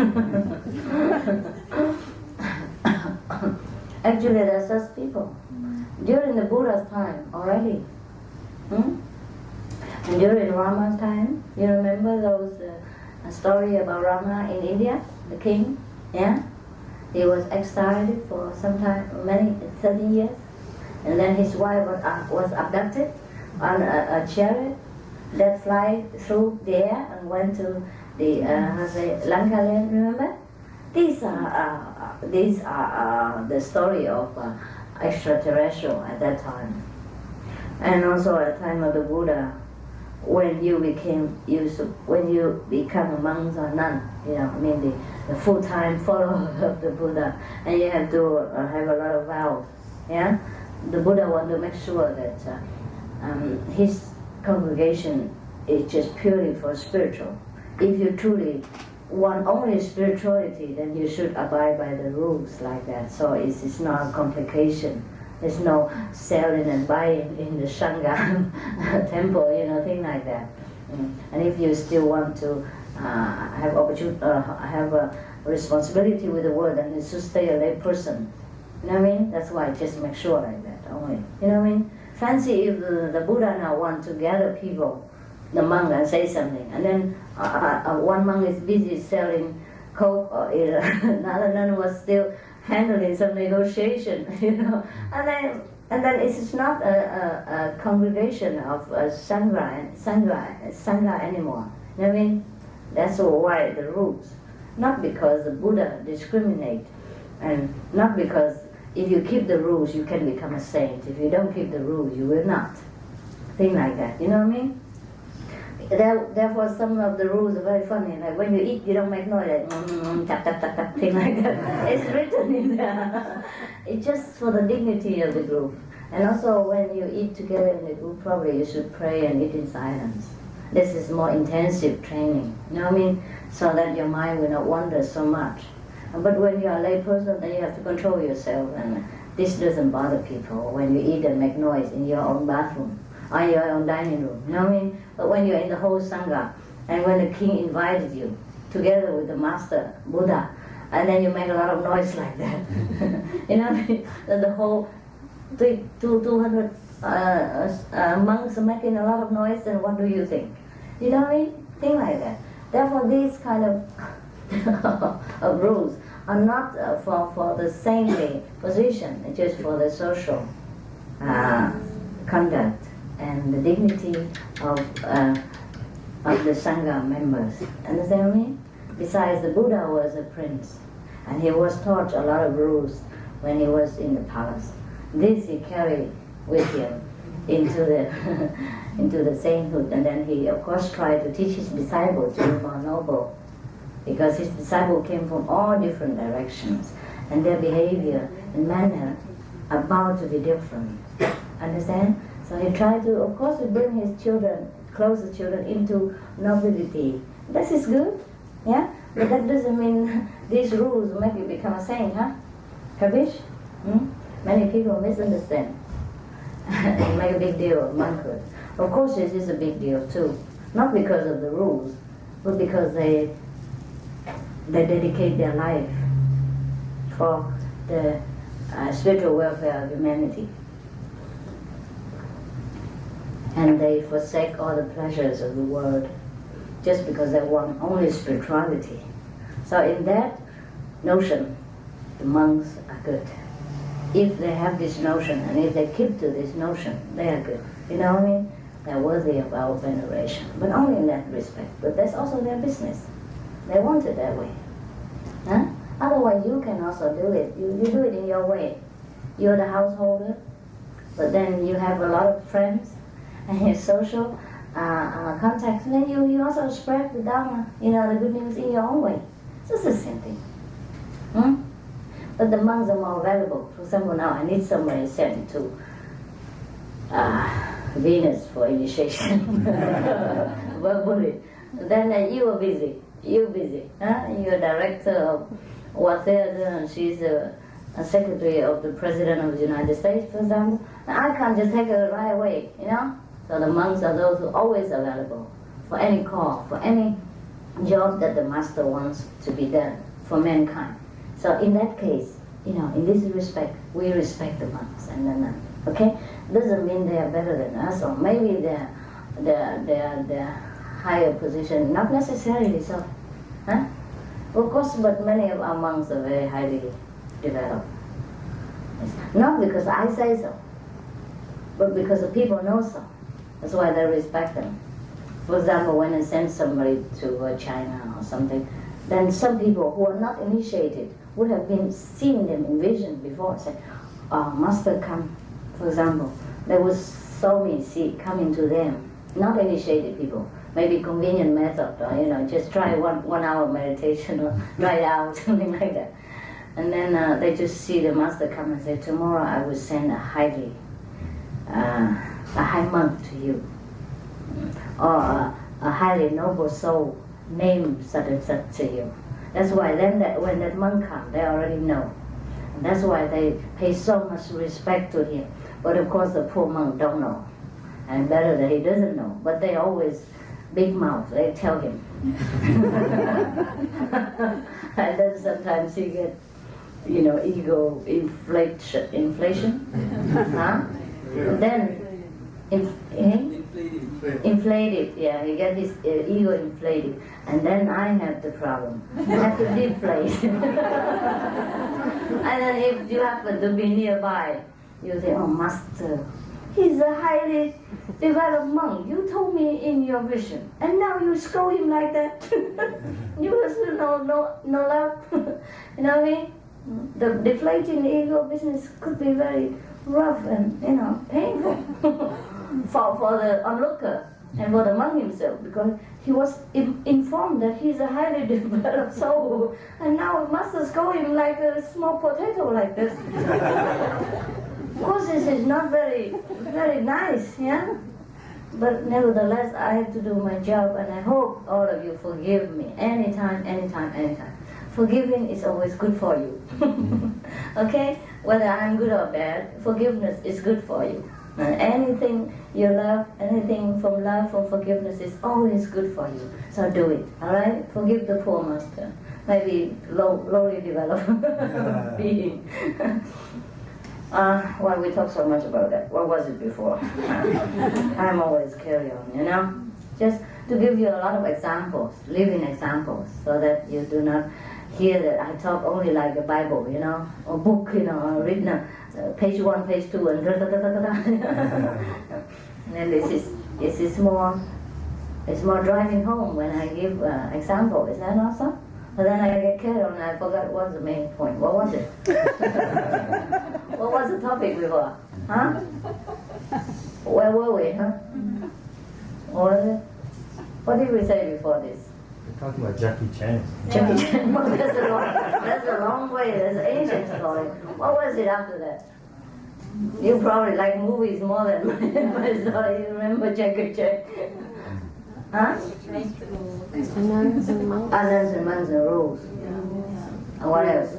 Actually, there are such people. During the Buddha's time already. And during Rama's time, you remember those story about Rama in India, the king? Yeah? He was exiled for some time, 30 years. And then his wife was abducted on a chariot that fly through the air and went to the Lanka land, remember? These are the story of extraterrestrial at that time. And also at the time of the Buddha, when you become a monk or nun, I mean the full-time follower of the Buddha, and you have to have a lot of vows. Yeah, the Buddha wants to make sure that his congregation is just purely for spiritual. If you truly want only spirituality, then you should abide by the rules like that. So it's not a complication. There's no selling and buying in the Sangha temple, thing like that. And if you still want to have a responsibility with the world, then you should stay a lay person. You know what I mean? That's why just make sure like that only. You know what I mean? Fancy if the Buddha now want to gather people, the monk, and say something, and then one monk is busy selling coke, or another nun was still handling some negotiation, and then it's not a congregation of sangha anymore. You know what I mean? That's why the rules, not because the Buddha discriminate, and not because if you keep the rules you can become a saint. If you don't keep the rules, you will not. Thing like that. You know what I mean? Therefore, some of the rules are very funny. Like when you eat, you don't make noise, like tap tap tap tap, thing like that. It's written in there. It's just for the dignity of the group. And also, when you eat together in the group, probably you should pray and eat in silence. This is more intensive training. You know what I mean? So that your mind will not wander so much. But when you're a lay person, then you have to control yourself, and this doesn't bother people. When you eat and make noise in your own bathroom, or your own dining room, you know what I mean? But when you're in the whole Sangha, and when the king invited you, together with the master, Buddha, and then you make a lot of noise like that, you know what I mean? The whole 200 monks are making a lot of noise, and what do you think? You know what I mean? Thing like that. Therefore, these kind of rules are not for the saintly position, it's just for the social conduct and the dignity of the Sangha members. Understand what I mean? Besides, the Buddha was a prince, and he was taught a lot of rules when he was in the palace. This he carried with him into the into the sainthood, and then he of course tried to teach his disciples to be more noble, because his disciples came from all different directions, and their behavior and manner are bound to be different. Understand? So he tried to, of course, to bring his children, closer children, into nobility. This is good, yeah? But that doesn't mean these rules make you become a saint, huh? Kabish? Many people misunderstand and make a big deal of monkhood. Of course, this is a big deal too. Not because of the rules, but because they dedicate their life for the spiritual welfare of humanity. And they forsake all the pleasures of the world just because they want only spirituality. So in that notion, the monks are good. If they have this notion, and if they keep to this notion, they are good. You know what I mean? They're worthy of our veneration, but only in that respect. But that's also their business. They want it that way. Huh? Otherwise, you can also do it. You do it in your way. You're the householder, but then you have a lot of friends and your social contacts, and then you also spread the Dharma, the good news in your own way. So it's the same thing. But the monks are more valuable. For example, now I need somebody sent to Venus for initiation, verbally. Then you are busy. You're busy. Huh? You're a director of War Theater, and she's a secretary of the President of the United States, for example. I can't just take her right away, So the monks are those who are always available for any call, for any job that the master wants to be done for mankind. So in that case, in this respect, we respect the monks and the nuns. Okay? Doesn't mean they are better than us, or maybe they're higher position. Not necessarily so. Huh? Of course, but many of our monks are very highly developed. Not because I say so, but because the people know so. That's why they respect them. For example, when I send somebody to China or something, then some people who are not initiated would have been seeing them in vision before. Say, Master come, for example. They would saw me coming to them not initiated people, maybe convenient method, or just try 1 hour meditation or try it out, something like that. And then they just see the master come and say, tomorrow I will send a high monk to you, or a highly noble soul named such and such to you. That's why then when that monk comes, they already know. And that's why they pay so much respect to him. But of course the poor monk don't know. And better that he doesn't know. But they always big mouth, they tell him. And then sometimes he get, ego inflation. Huh? And then inflated, yeah, he get his ego inflated. And then I have the problem. I have to deflate. And then if you happen to be nearby, you say, oh, master, he's a highly developed monk. You told me in your vision, and now you scold him like that. You have no love. You know what I mean? The deflating ego business could be very rough and painful for the onlooker and for the monk himself, because he was informed that he's a highly developed soul, and now master scold him like a small potato like this. Of course, this is not very, very nice, yeah? But nevertheless, I have to do my job, and I hope all of you forgive me anytime. Forgiving is always good for you. Okay? Whether I'm good or bad, forgiveness is good for you. And anything you love, anything from love, from forgiveness is always good for you. So do it, all right? Forgive the poor master. Maybe lowly developed being. Well, we talked so much about that. What was it before? I'm always carry on, Just to give you a lot of examples, living examples, so that you do not hear that I talk only like a Bible, or book, written page 1, page 2, and and this is more driving home when I give example. Is that awesome? But then I get carried on and I forgot what's the main point. What was it? What was the topic before? Huh? Where were we, huh? What was it? What did we say before this? We're talking about Jackie Chan. Jackie Chan. Well, that's a long way. That's an ancient story. What was it after that? You probably like movies more than my story. You remember Jackie Chan? Huh? Nuns and monks. Nuns and monks and rules. And what else?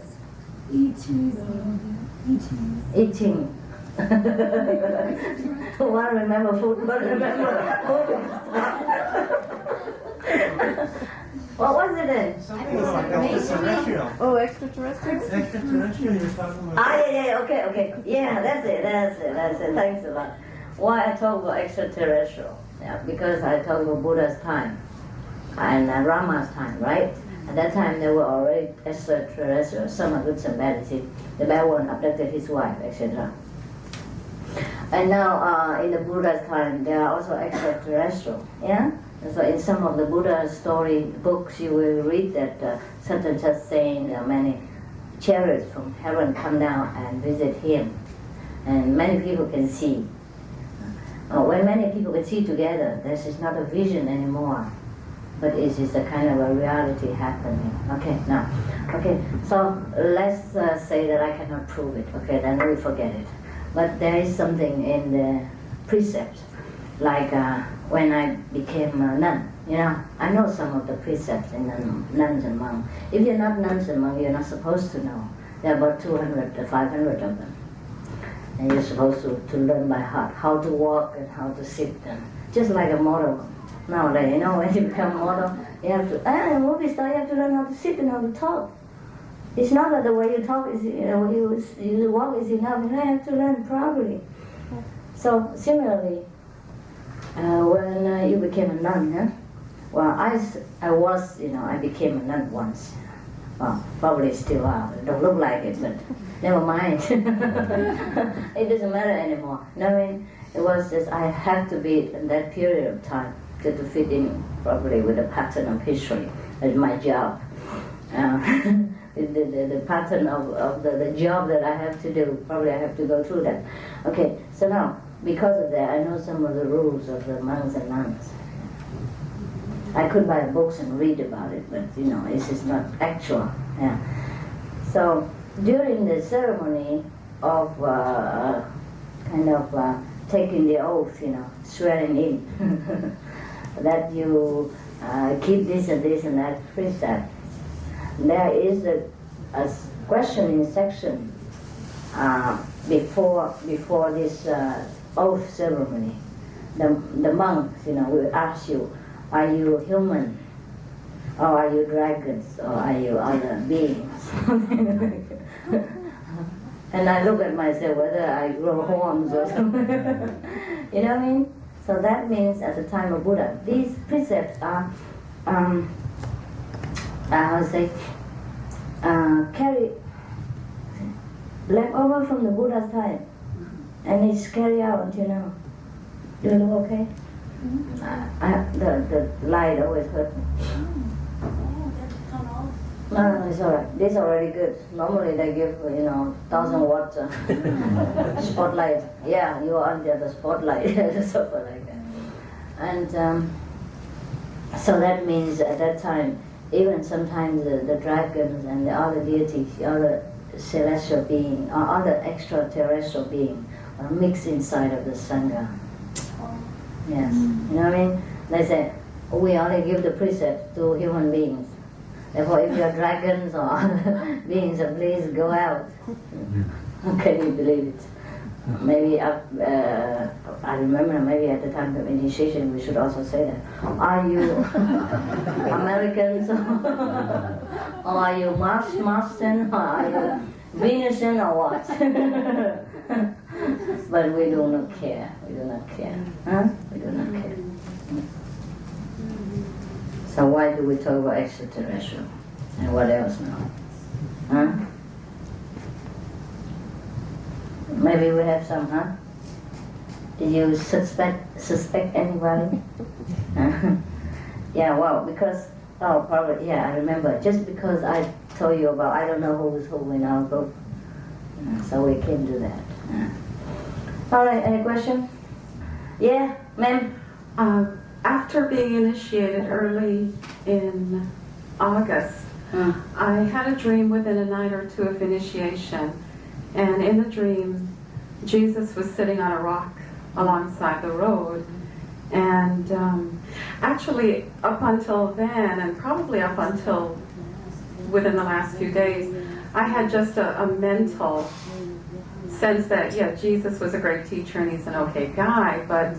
Eating. Eating. One remember food, one remember food. What was it then? Something like extraterrestrial. Oh, extraterrestrials? Extraterrestrial, you're talking about. Okay. Yeah, that's it. Thanks a lot. Why I talk about extraterrestrial? Yeah, because I talk about Buddha's time and Rama's time, right? At that time, there were already extraterrestrials. Some are good, some bad. The bad one abducted his wife, etc. And now, in the Buddha's time, there are also extraterrestrial. Yeah. And so, in some of the Buddha story books, you will read that such and such saying many chariots from heaven come down and visit him, and many people can see. When many people can see together, this is not a vision anymore, but it is a kind of a reality happening. So let's say that I cannot prove it. Okay, then we forget it. But there is something in the precepts, like when I became a nun. I know some of the precepts in the nuns and monks. If you're not nuns and monks, you're not supposed to know. There are about 200 to 500 of them. And you're supposed to learn by heart how to walk and how to sit, and just like a model. Nowadays, when you become a model, you have to, in movie star, you have to learn how to sit and how to talk. It's not that the way you talk is, you walk is enough. You have to learn properly. So similarly, when you became a nun, well, I became a nun once. Well, probably still are. Don't look like it, but never mind. It doesn't matter anymore. It was just I had to be in that period of time to fit in properly with the pattern of history. That's my job. The pattern of the job that I have to do. Probably I have to go through that. Okay, so now because of that, I know some of the rules of the monks and nuns. I could buy books and read about it, but it's just not actual. Yeah. So during the ceremony of taking the oath, swearing in, that you keep this and this and that precept, there is a questioning section before this oath ceremony. The monks, will ask you, are you human? Or are you dragons? Or are you other beings? And I look at myself whether I grow horns or something. You know what I mean? So that means at the time of Buddha, these precepts are, carry left over from the Buddha's time, and it's carried out until now. Do you look okay? The light always hurt me. No, it's alright. This is already good. Normally they give 1,000 watts spotlight. Yeah, you are under the spotlight, something like that. And so that means at that time, even sometimes the dragons and the other deities, the other celestial being or other extraterrestrial being are mixed inside of the Sangha. Yes, you know what I mean? They say, we only give the precepts to human beings. Therefore, if you're dragons or other beings, please go out. Can you believe it? Maybe I remember maybe at the time of initiation we should also say that. Are you Americans or are you Martian or are you Venusian or what? But we do not care. We do not care. Huh? We do not care. So why do we talk about extraterrestrial? And what else now? Huh? Maybe we have some, huh? Did you suspect anybody? Yeah, well, because, probably, yeah, I remember. Just because I told you about, I don't know who's who in our group. So we can do that. All right, any question? Yeah, ma'am? After being initiated early in August, I had a dream within a night or two of initiation. And in the dream, Jesus was sitting on a rock alongside the road. And actually, up until then, and probably up until within the last few days, I had just a mental sense that, yeah, Jesus was a great teacher and he's an okay guy, but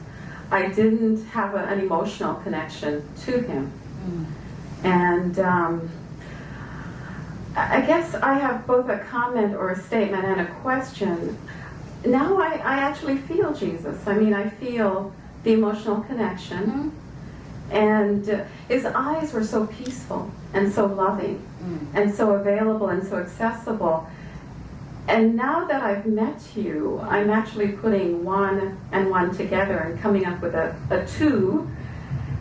I didn't have an emotional connection to him. And I guess I have both a comment or a statement and a question. Now I actually feel Jesus. I mean, I feel the emotional connection. And his eyes were so peaceful and so loving and so available and so accessible. And now that I've met you, I'm actually putting one and one together and coming up with a two.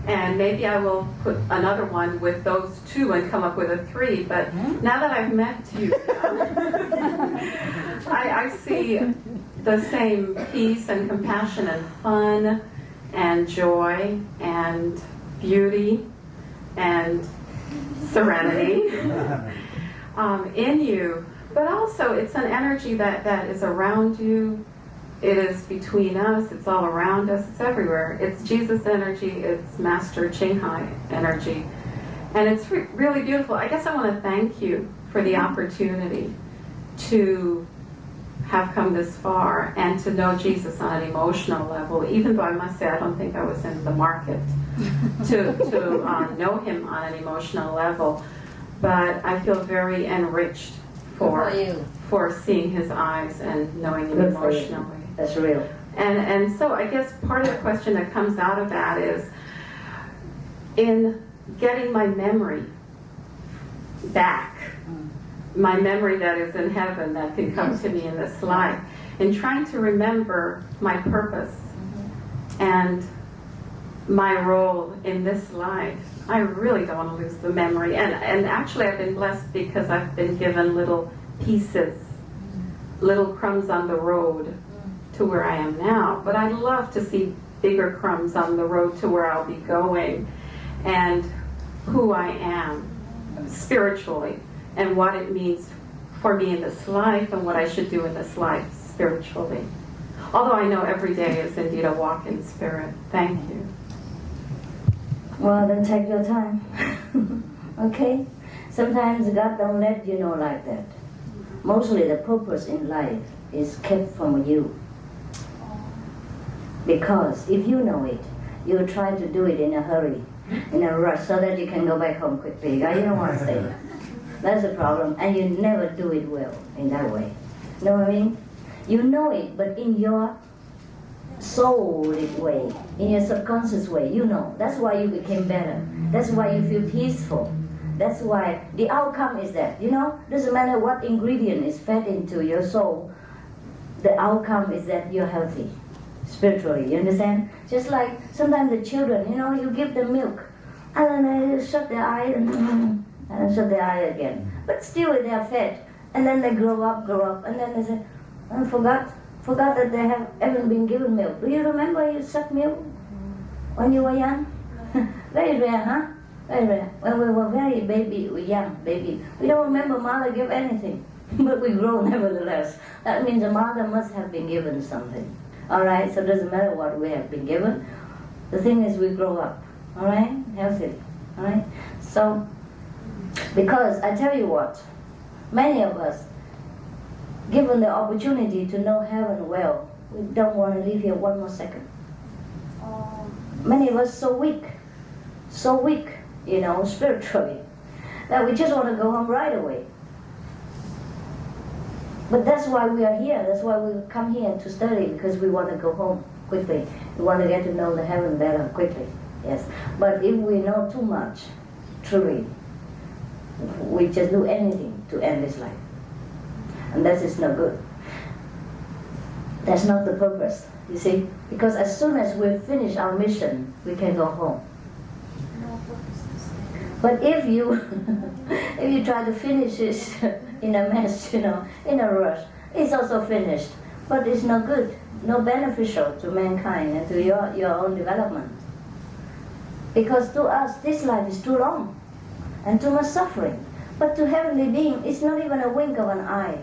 And maybe I will put another one with those two and come up with a three. But now that I've met you, I see the same peace and compassion and fun and joy and beauty and serenity in you. But also it's an energy that is around you. It is between us, it's all around us, it's everywhere. It's Jesus energy, it's Master Qinghai energy. And it's really beautiful. I guess I want to thank you for the opportunity to have come this far and to know Jesus on an emotional level, even though I must say I don't think I was in the market to know him on an emotional level. But I feel very enriched for seeing his eyes and knowing him emotionally. That's real. And so I guess part of the question that comes out of that is, in getting my memory back, my memory that is in heaven that can come to me in this life, in trying to remember my purpose and my role in this life, I really don't want to lose the memory. And actually I've been blessed because I've been given little pieces, little crumbs on the road to where I am now, but I'd love to see bigger crumbs on the road to where I'll be going, and who I am spiritually, and what it means for me in this life, and what I should do in this life spiritually. Although I know every day is indeed a walk in spirit. Thank you. Well, then take your time. Okay? Sometimes God don't let you know like that. Mostly the purpose in life is kept from you. Because if you know it, you try to do it in a hurry, in a rush, so that you can go back home quickly. You don't want to stay. That's the problem. And you never do it well in that way. You know what I mean? You know it, but in your soulic way, in your subconscious way, you know. That's why you became better. That's why you feel peaceful. That's why the outcome is that, doesn't matter what ingredient is fed into your soul, the outcome is that you're healthy spiritually, you understand? Just like sometimes the children, you give them milk, and then they shut their eye and shut their eye again. But still they are fed, and then they grow up, and then they say, I forgot that they haven't been given milk. Do you remember you sucked milk when you were young? Very rare, huh? Very rare. When we were young baby, we don't remember mother give anything, but we grow nevertheless. That means the mother must have been given something. All right, so it doesn't matter what we have been given. The thing is we grow up, all right, healthy, all right. So, because I tell you what, many of us, given the opportunity to know heaven well, we don't want to live here one more second. Many of us so weak, spiritually, that we just want to go home right away. But that's why we are here. That's why we come here to study, because we want to go home quickly. We want to get to know the heaven better quickly. Yes. But if we know too much, truly, we just do anything to end this life. And that is no good. That's not the purpose, you see? Because as soon as we finish our mission, we can go home. But if you try to finish it in a mess, in a rush, it's also finished. But it's no good, no beneficial to mankind and to your own development. Because to us, this life is too long and too much suffering. But to heavenly being, it's not even a wink of an eye.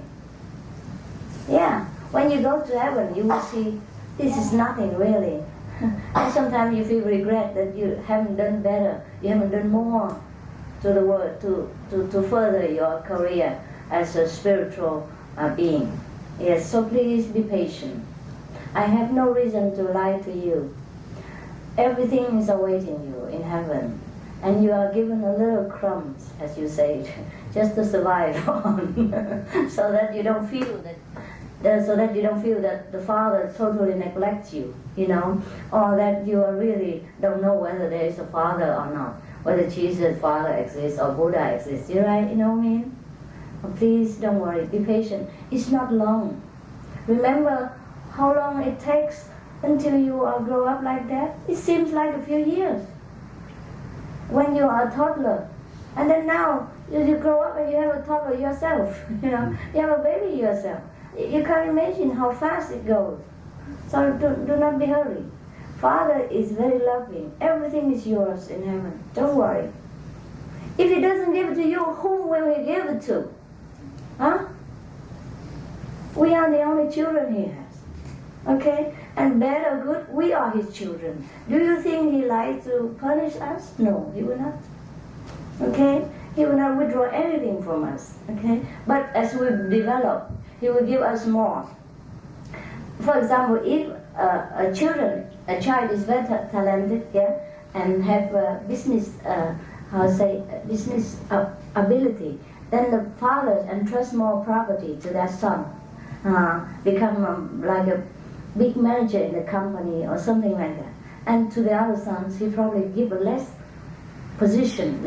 Yeah, when you go to heaven, you will see this is nothing really. And sometimes you feel regret that you haven't done better, you haven't done more to the world, to further your career as a spiritual being. Yes, so please be patient. I have no reason to lie to you. Everything is awaiting you in heaven, and you are given a little crumbs, as you say, just to survive on, so that you don't feel that the Father totally neglects you, or that you really don't know whether there is a Father or not, whether Jesus, Father exists or Buddha exists. You right? You know what I mean? Please don't worry. Be patient. It's not long. Remember how long it takes until you grow up like that? It seems like a few years. When you are a toddler, and then now you grow up and you have a toddler yourself. You have a baby yourself. You can't imagine how fast it goes. So do not be hurried. Father is very loving. Everything is yours in heaven. Don't worry. If He doesn't give it to you, whom will He give it to? Huh? We are the only children He has. Okay? And bad or good, we are His children. Do you think He likes to punish us? No, He will not. Okay? He will not withdraw anything from us. Okay? But as we develop, He will give us more. For example, if a child is very talented, yeah, and have business ability, then the father entrusts more property to that son, become like a big manager in the company or something like that. And to the other sons, he probably give a lesser position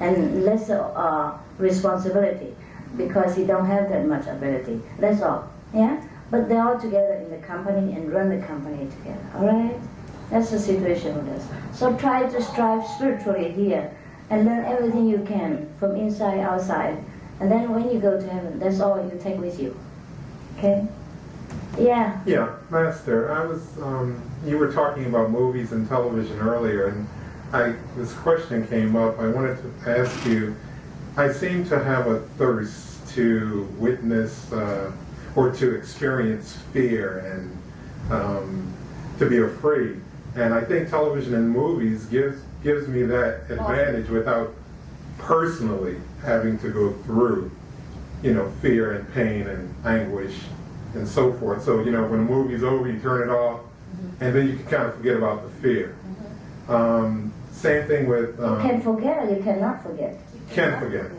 and lesser responsibility, because he don't have that much ability. That's all. Yeah? But they're all together in the company and run the company together. Alright? That's the situation with us. So try to strive spiritually here and learn everything you can from inside, outside. And then when you go to heaven, that's all you take with you. Okay? Yeah. Yeah, Master, I was, you were talking about movies and television earlier, and this question came up. I wanted to ask you, I seem to have a thirst to witness or to experience fear and to be afraid. And I think television and movies gives me that advantage without personally having to go through, fear and pain and anguish and so forth. So, when a movie's over, you turn it off, and then you can kind of forget about the fear. Same thing with... you can forget or you cannot forget? Can forget it.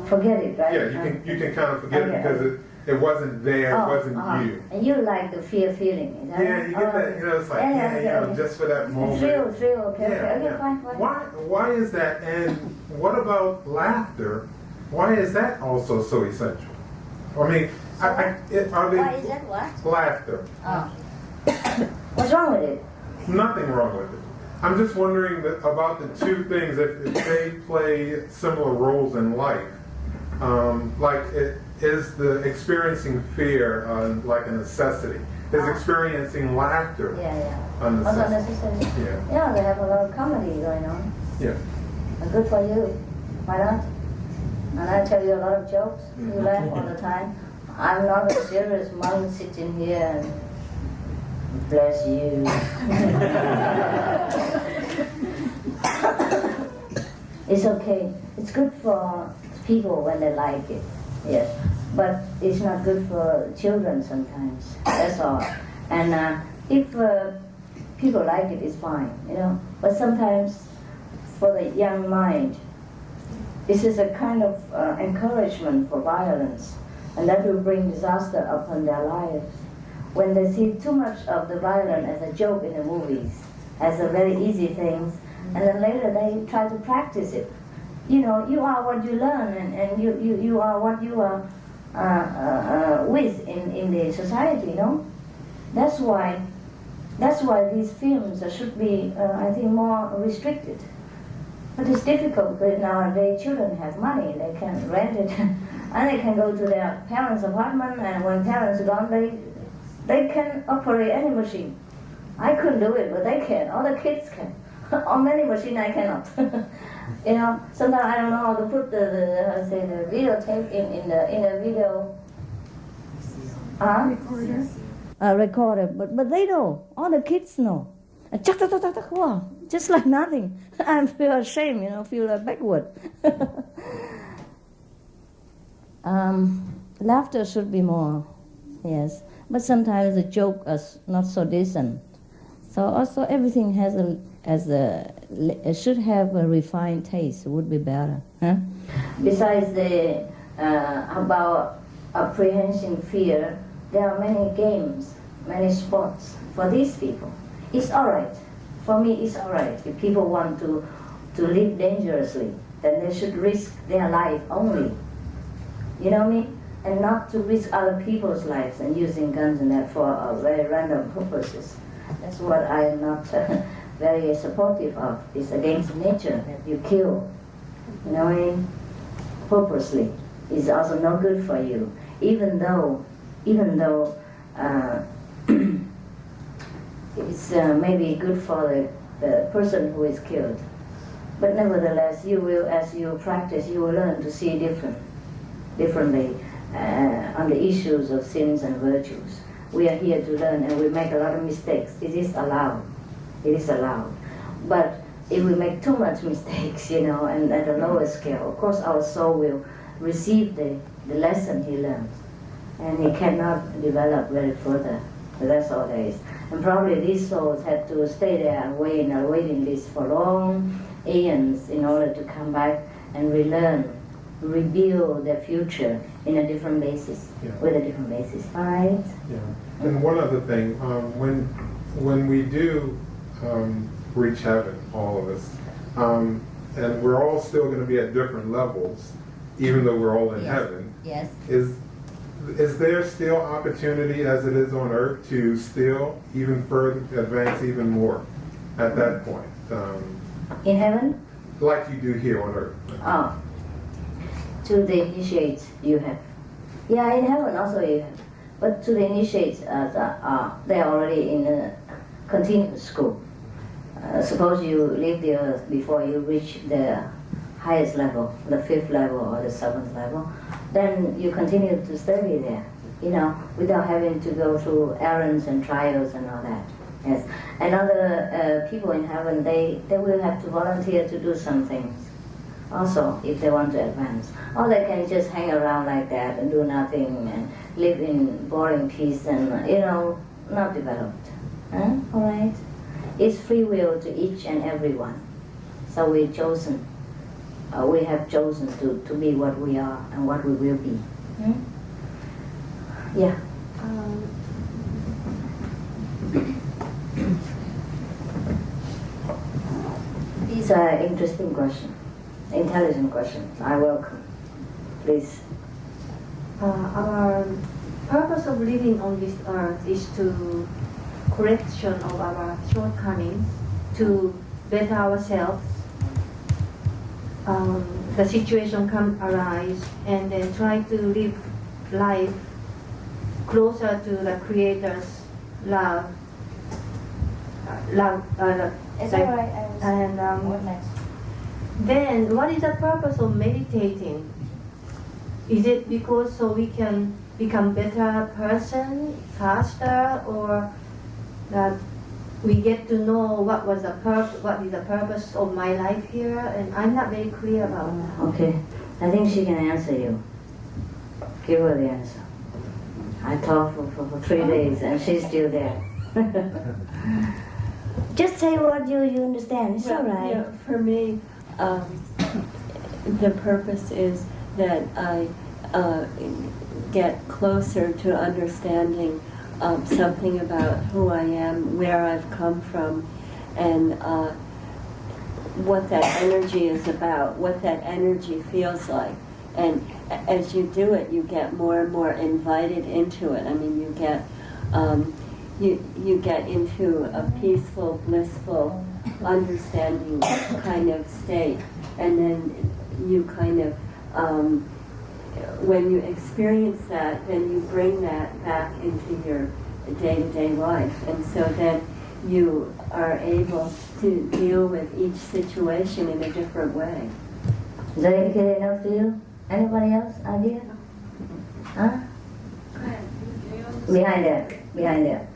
Forget it, right? Yeah, you can kind of forget it because it wasn't there, it wasn't you. And you like the fear feeling, is that Yeah, you get that, it's like, just for that moment. Thrill, okay, Yeah. fine. Why is that? And what about laughter? Why is that also so essential? I mean, why is that what? Laughter. Oh. What's wrong with it? Nothing wrong with it. I'm just wondering about the two things, if they play similar roles in life. Is the experiencing fear like a necessity? Is experiencing laughter a necessity? Also necessary? Yeah, they have a lot of comedy going on. Yeah. Good for you. Why not? And I tell you a lot of jokes. You laugh all the time. I'm not a serious monk sitting here and bless you. It's okay. It's good for people when they like it. Yes. But it's not good for children sometimes. That's all. And if people like it, it's fine, But sometimes for the young mind, this is a kind of encouragement for violence, and that will bring disaster upon their lives. When they see too much of the violence as a joke in the movies, as a very easy thing, and then later they try to practice it. You are what you learn, and you are what you are with in the society, That's why these films should be, I think, more restricted. But it's difficult because nowadays children have money, they can rent it, and they can go to their parents' apartment, and when parents are gone, they can operate any machine. I couldn't do it, but they can, all the kids can. On many machines I cannot. Sometimes I don't know how to put the videotape in the video recorder, but they know, all the kids know. Wow, just like nothing. I feel ashamed, feel backward. Laughter should be more, yes. But sometimes the joke is not so decent. So also everything should have a refined taste. Would be better. Huh? Besides about apprehension fear, there are many games, many sports for these people. It's all right. For me, it's all right. If people want to live dangerously, then they should risk their life only. You know me? And not to risk other people's lives and using guns and that for very random purposes. That's what I'm not very supportive of. It's against nature that you kill, purposely. It's also no good for you. Even though it's maybe good for the person who is killed. But nevertheless, you will, as you practice, you will learn to see differently on the issues of sins and virtues. We are here to learn, and we make a lot of mistakes. It is allowed. But if we make too much mistakes, and at a lower scale, of course our soul will receive the lesson he learned, and he cannot develop very further. So that's all there is. And probably these souls have to stay there and wait in a waiting list for long aeons in order to come back and relearn, rebuild their future in a different basis, with a different basis. All right? Yeah. And one other thing, when we do reach heaven, all of us, and we're all still going to be at different levels, even though we're all in heaven. Yes. Is there still opportunity, as it is on earth, to still even further advance even more at that point? In heaven? Like you do here on earth. To the initiates you have. Yeah, in heaven also you have. But to the initiates, they're already in a continuous school. Suppose you leave the earth before you reach the highest level, the 5th level or the 7th level, then you continue to study there, without having to go through errands and trials and all that. Yes. And other people in heaven, they will have to volunteer to do some things also if they want to advance. Or they can just hang around like that and do nothing and live in boring peace and, not developed. All right? It's free will to each and every one. So we have chosen to be what we are and what we will be. Yeah. These are interesting questions, intelligent questions. I welcome. Please. Our purpose of living on this earth is to correction of our shortcomings, to better ourselves. The situation can arise, and then try to live life closer to the Creator's love. It's all right. And What next? then, what is the purpose of meditating? Is it because so we can become better person faster, or that we get to know what is the purpose of my life here? And I'm not very clear about that. Okay. I think she can answer you. Give her the answer. I talked for 3 days and she's still there. Just say what you understand. It's all right. Yeah, for me, the purpose is that I get closer to understanding something about who I am, where I've come from, and what that energy is about, what that energy feels like. And as you do it, you get more and more invited into it. I mean, you get you get into a peaceful, blissful, understanding kind of state, and then you kind of when you experience that, then you bring that back into your day-to-day life, and so then you are able to deal with each situation in a different way. Is that indicated enough to you? Anybody else? Idea? Huh? Behind there.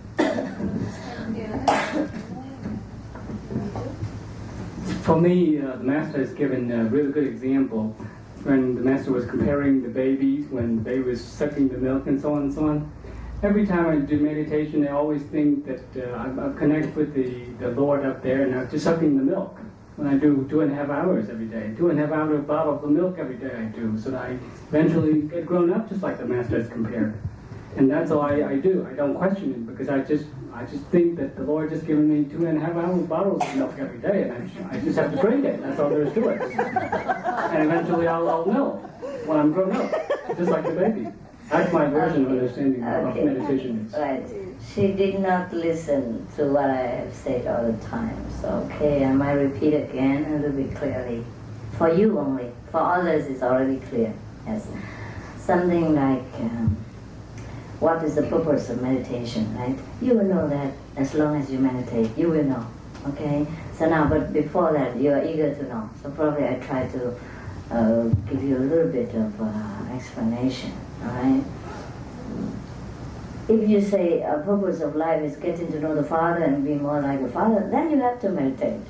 For me, the Master has given a really good example when the Master was comparing the babies, when the baby was sucking the milk and so on and so on. Every time I do meditation, I always think that I connect with the Lord up there, and I'm just sucking the milk. When I do 2.5 hours every day, 2.5 hours bottle of the milk every day I do, so that I eventually get grown up just like the Master has compared. And that's all I do. I don't question it, because I just think that the Lord just given me 2.5 hours bottles of milk every day, and I just have to drink it. That's all there is to it. And eventually I'll know when I'm grown up, just like the baby. That's my version of understanding of meditation is. Right. She did not listen to what I have said all the time. So, okay, I might repeat again a little bit clearly. For you only. For others, it's already clear. Yes. Something like, what is the purpose of meditation, right? You will know that as long as you meditate. You will know. Okay? So now, but before that, you are eager to know. So probably I try to give you a little bit of explanation. All right? If you say a purpose of life is getting to know the Father and be more like the Father, then you have to meditate.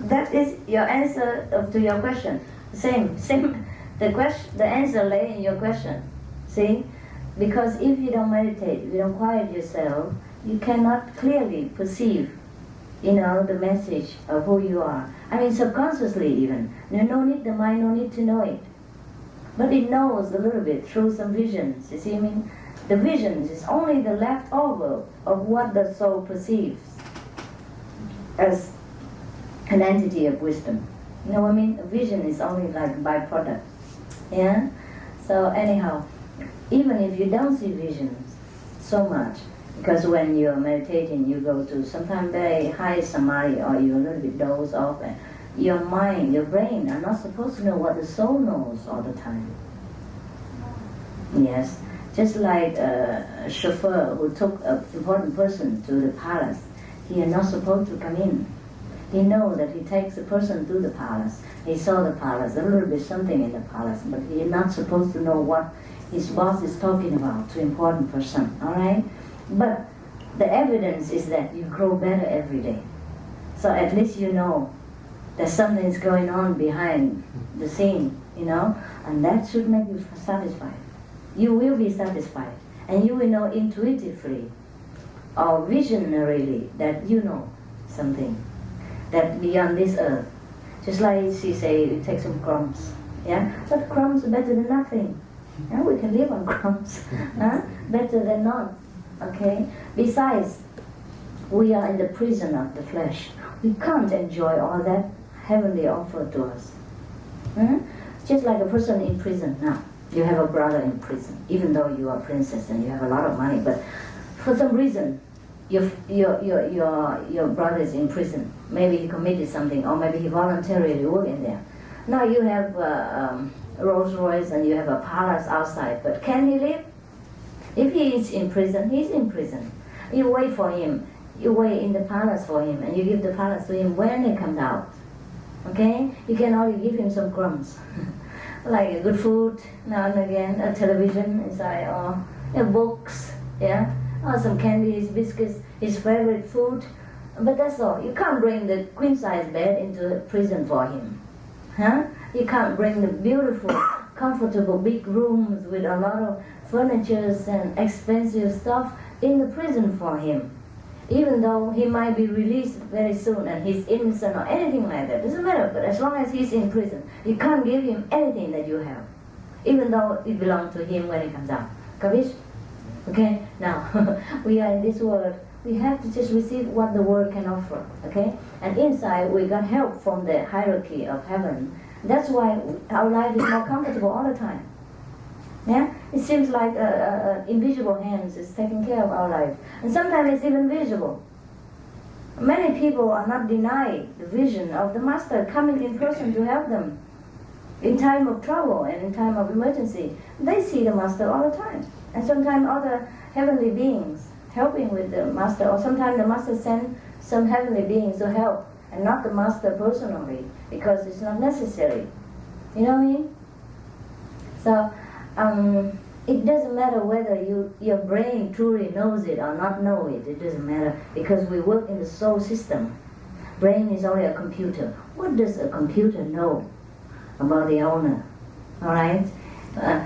That is your answer to your question. Same. The answer lay in your question. See? Because if you don't meditate, if you don't quiet yourself, you cannot clearly perceive, the message of who you are. I mean, subconsciously even. The mind no need to know it. But it knows a little bit through some visions. You see what I mean? The visions is only the leftover of what the soul perceives as an entity of wisdom. You know what I mean? A vision is only like a byproduct. Yeah? So anyhow, even if you don't see visions so much, because when you're meditating, you go to sometimes very high samadhi, or you a little bit doze off, and your mind, your brain are not supposed to know what the soul knows all the time. Yes. Just like a chauffeur who took an important person to the palace, he is not supposed to come in. He knows that he takes a person to the palace. He saw the palace, a little bit something in the palace, but he is not supposed to know what his boss is talking about to important person, all right? But the evidence is that you grow better every day. So at least you know that something is going on behind the scene, you know, and that should make you satisfied. You will be satisfied, and you will know intuitively or visionarily that you know something that beyond this earth. Just like she say, you take some crumbs, yeah? But crumbs are better than nothing. Yeah? We can live on crumbs, huh? Better than none, okay? Besides, we are in the prison of the flesh. We can't enjoy all that heavenly offer to us. Hmm? Just like a person in prison now. You have a brother in prison, even though you are a princess and you have a lot of money, but for some reason, your brother is in prison. Maybe he committed something, or maybe he voluntarily worked in there. Now you have Rolls Royce and you have a palace outside, but can he live? If he is in prison, he's in prison. You wait for him. You wait in the palace for him, and you give the palace to him when he comes out. Okay? You can only give him some crumbs. Like good food now and again, a television inside, or books, yeah, or some candies, biscuits, his favorite food. But that's all. You can't bring the queen size bed into prison for him, huh? You can't bring the beautiful, comfortable big rooms with a lot of furniture and expensive stuff in the prison for him. Even though he might be released very soon and he's innocent or anything like that, doesn't matter. But as long as he's in prison, you can't give him anything that you have, even though it belongs to him when he comes out. Kavish? Okay? Now, we are in this world. We have to just receive what the world can offer. Okay? And inside, we got help from the hierarchy of heaven. That's why our life is more comfortable all the time. Yeah? It seems like invisible hands is taking care of our life. And sometimes it's even visible. Many people are not denying the vision of the Master coming in person to help them in time of trouble and in time of emergency. They see the Master all the time. And sometimes other heavenly beings helping with the Master, or sometimes the Master sends some heavenly beings to help, and not the Master personally, because it's not necessary. You know what I mean? So, it doesn't matter whether your brain truly knows it or not know it. It doesn't matter, because we work in the soul system. Brain is only a computer. What does a computer know about the owner? All right?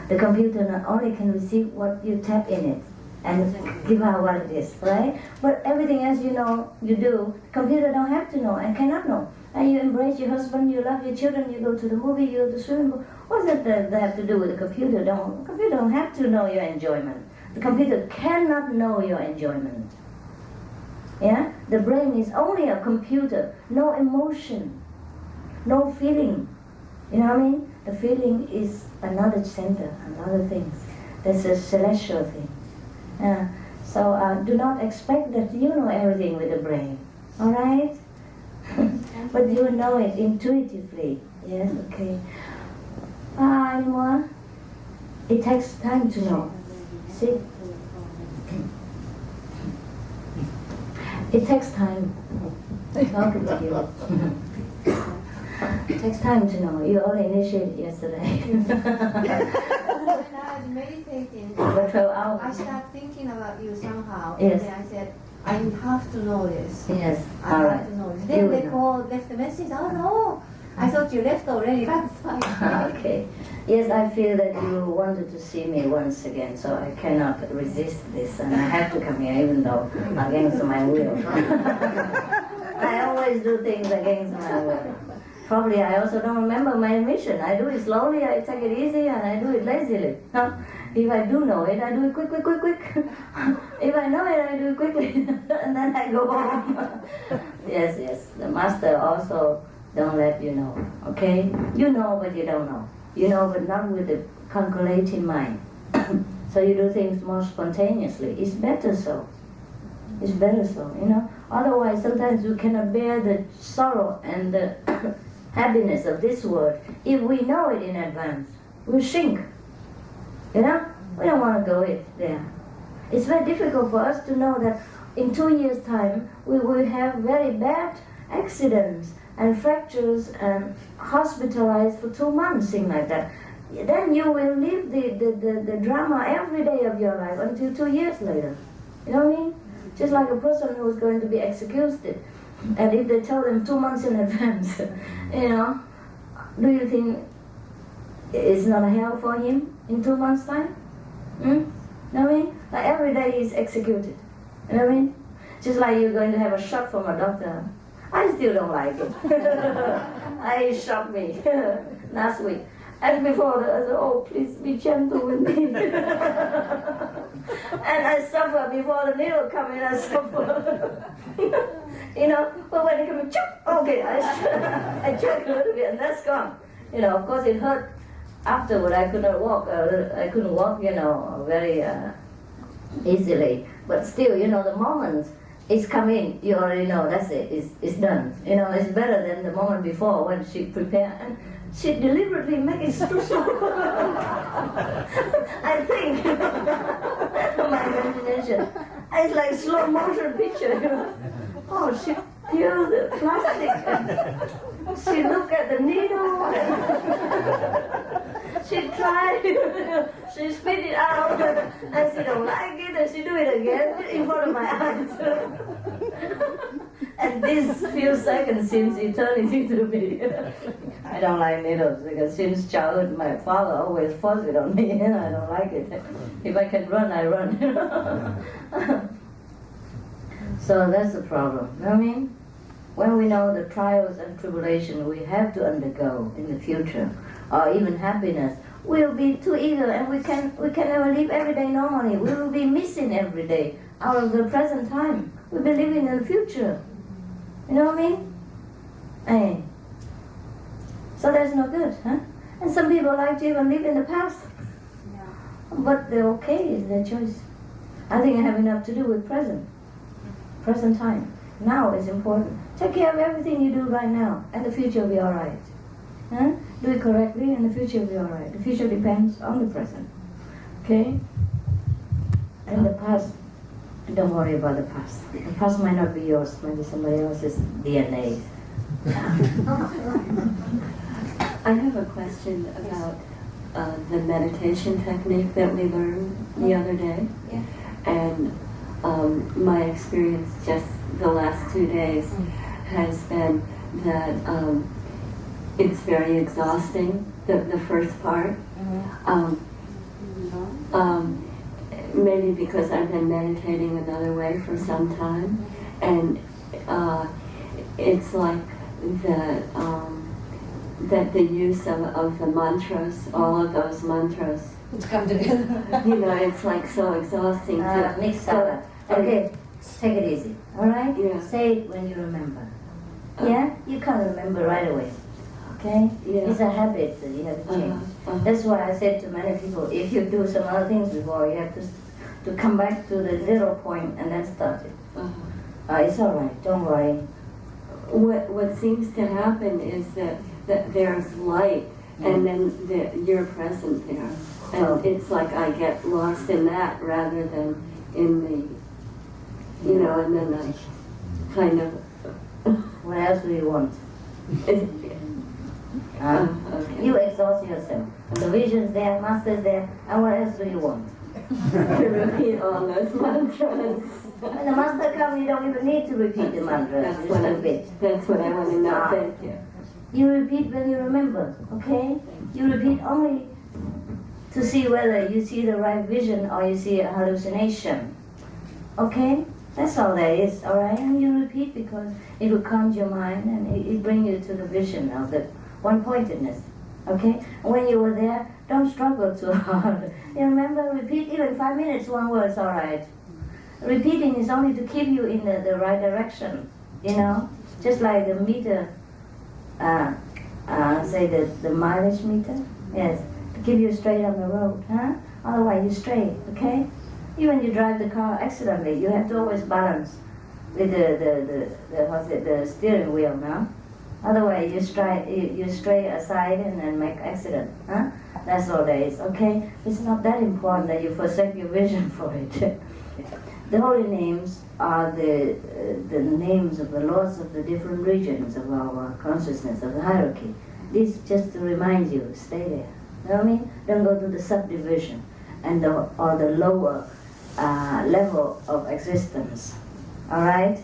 The computer not only can receive what you tap in it and give out what it is, right? But everything else you know, you do, computer don't have to know and cannot know. And you embrace your husband, you love your children, you go to the movie, you go to the swimming pool. What's that have to do with the computer? The computer don't have to know your enjoyment. The computer cannot know your enjoyment. Yeah? The brain is only a computer, no emotion, no feeling. You know what I mean? The feeling is another center, another thing. That's a celestial thing. So do not expect that you know everything with the brain. All right? But you know it intuitively. Yes, okay. Any more? It takes time to know. See? It takes time. Talking to you. It takes time to know. You only initiated yesterday. When I was meditating, For 12 hours. I started thinking about you somehow. Yes. And then I said, I have to know this. Yes. I All have right. to know this. You Then will they know. left the message. Oh no, I thought you left already. That's fine. Okay. Yes, I feel that you wanted to see me once again, so I cannot resist this, and I have to come here, even though against my will. I always do things against my will. Probably I also don't remember my mission. I do it slowly, I take it easy, and I do it lazily. If I do know it, I do it quick. If I know it, I do it quickly, and then I go home. Yes. The Master also don't let you know, okay? You know, but you don't know. You know, but not with the calculating mind. So you do things more spontaneously. It's better so. It's better so, you know. Otherwise, sometimes you cannot bear the sorrow and the happiness of this world. If we know it in advance, we'll sink. You know? We don't want to go there. It's very difficult for us to know that in 2 years' time we will have very bad accidents and fractures and hospitalized for 2 months, things like that. Then you will live the drama every day of your life until 2 years later. You know what I mean? Just like a person who is going to be executed, and if they tell them 2 months in advance, you know, do you think it's not a hell for him in 2 months' time? You know what I mean? Like every day he's executed. You know what I mean? Just like you're going to have a shot from a doctor. I still don't like it. It shocked me last week. And before that, I said, oh, please be gentle with me. And I suffer before the needle come in, I suffer. You know, but when it comes in, okay, I check a little bit and that's gone. You know, of course it hurt afterward. I could not walk. I couldn't walk, you know, very easily. But still, you know, the moment it's come in, you already know that's it. It's done. You know, it's better than the moment before when she prepared. And she deliberately make it so slow. I think my imagination. It's like slow motion picture. You know? Oh, she peeled the plastic. She looked at the needle. She tried. She spit it out. And she don't like it. And she do it again in front of my eyes. And this few seconds seems eternity to me. I don't like needles because since childhood my father always forced it on me and I don't like it. If I can run, I run. So that's the problem. You know what I mean? When we know the trials and tribulation we have to undergo in the future, or even happiness, we'll be too eager and we can never live every day normally. We will be missing every day out of the present time. We'll be living in the future. You know what I mean? Hey. So that's no good, huh? And some people like to even live in the past. Yeah. But they're okay, it's their choice. I think I have enough to do with present time. Now is important. Take care of everything you do right now, and the future will be all right. Huh? Do it correctly, and the future will be all right. The future depends on the present. Okay? And the past, don't worry about the past. The past might not be yours, might be somebody else's DNA. I have a question about the meditation technique that we learned the other day. Yeah. And my experience just the last 2 days has been that it's very exhausting, the first part. Maybe because I've been meditating another way for some time, and it's like that the use of the mantras, all of those mantras, It's come together. you know, it's like so exhausting to Mix up. Okay, take it easy. All right? Yeah. Say it when you remember. Yeah? You can't remember right away. Okay? Yeah. It's a habit that you have to change. That's why I said to many people, if you do some other things before, you have to come back to the 0 point and then start it. It's all right. Don't worry. What seems to happen is that there's light, and then you're present there, and it's like I get lost in that rather than in the, you know, and then I kind of. What else do you want? Okay. You exhaust yourself. The vision's there, master's there, and what else do you want? To repeat all those mantras. When the master comes, you don't even need to repeat the mantra. That's Just a bit. That's what I want to know. Thank you. You repeat when you remember, okay? You repeat only to see whether you see the right vision or you see a hallucination. Okay? That's all there is, all right? And you repeat because it will calm your mind and it brings you to the vision of the one-pointedness. Okay? When you were there, don't struggle too hard. You remember, repeat even 5 minutes, one word's all right. Repeating is only to keep you in the right direction, you know? Just like the meter, say the mileage meter, yes, to keep you straight on the road, huh? Otherwise you stray, okay? Even you drive the car accidentally, you have to always balance with the steering wheel, no? Otherwise you stray aside and then make accident, huh? That's all there is, okay? It's not that important that you forsake your vision for it. The holy names are the names of the lords of the different regions of our consciousness, of the hierarchy. This just to remind you, stay there. You know what I mean? Don't go to the subdivision and or the lower level of existence. All right?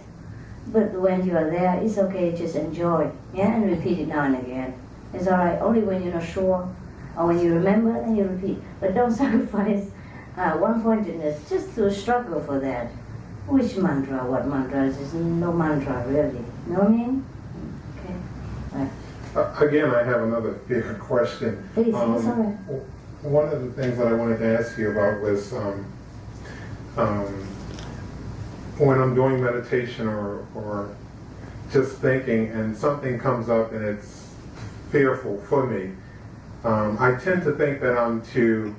But when you are there, it's okay, just enjoy. Yeah, and repeat it now and again. It's all right. Only when you're not sure or when you remember, then you repeat. But don't sacrifice one-pointedness just to struggle for that. Which mantra? What mantra? There's no mantra really. You know what I mean? Okay. Right. Again, I have another bigger question. Please, it's all right. One of the things that I wanted to ask you about was when I'm doing meditation or just thinking and something comes up and it's fearful for me, I tend to think that I'm to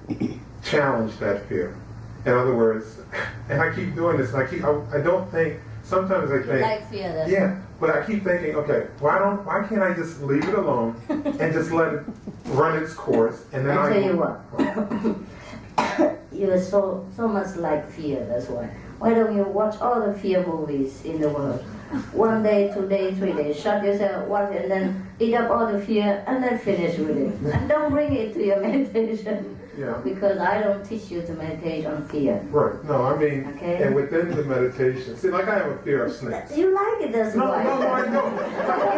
challenge that fear. In other words, and I keep doing this, and I don't think, sometimes I think, You like fear, that's yeah, but I keep thinking, okay, why can't I just leave it alone and just let it run its course, and then I tell you what, you are so much like fear, that's why. Why don't you watch all the fear movies in the world? 1 day, 2 days, 3 days, shut yourself, watch it, and then eat up all the fear, and then finish with it. And don't bring it to your meditation. Yeah. Because I don't teach you to meditate on fear. Right. No, I mean, Okay. and within the meditation, see, like I have a fear of snakes. You like it, that's No, why. no, I don't. You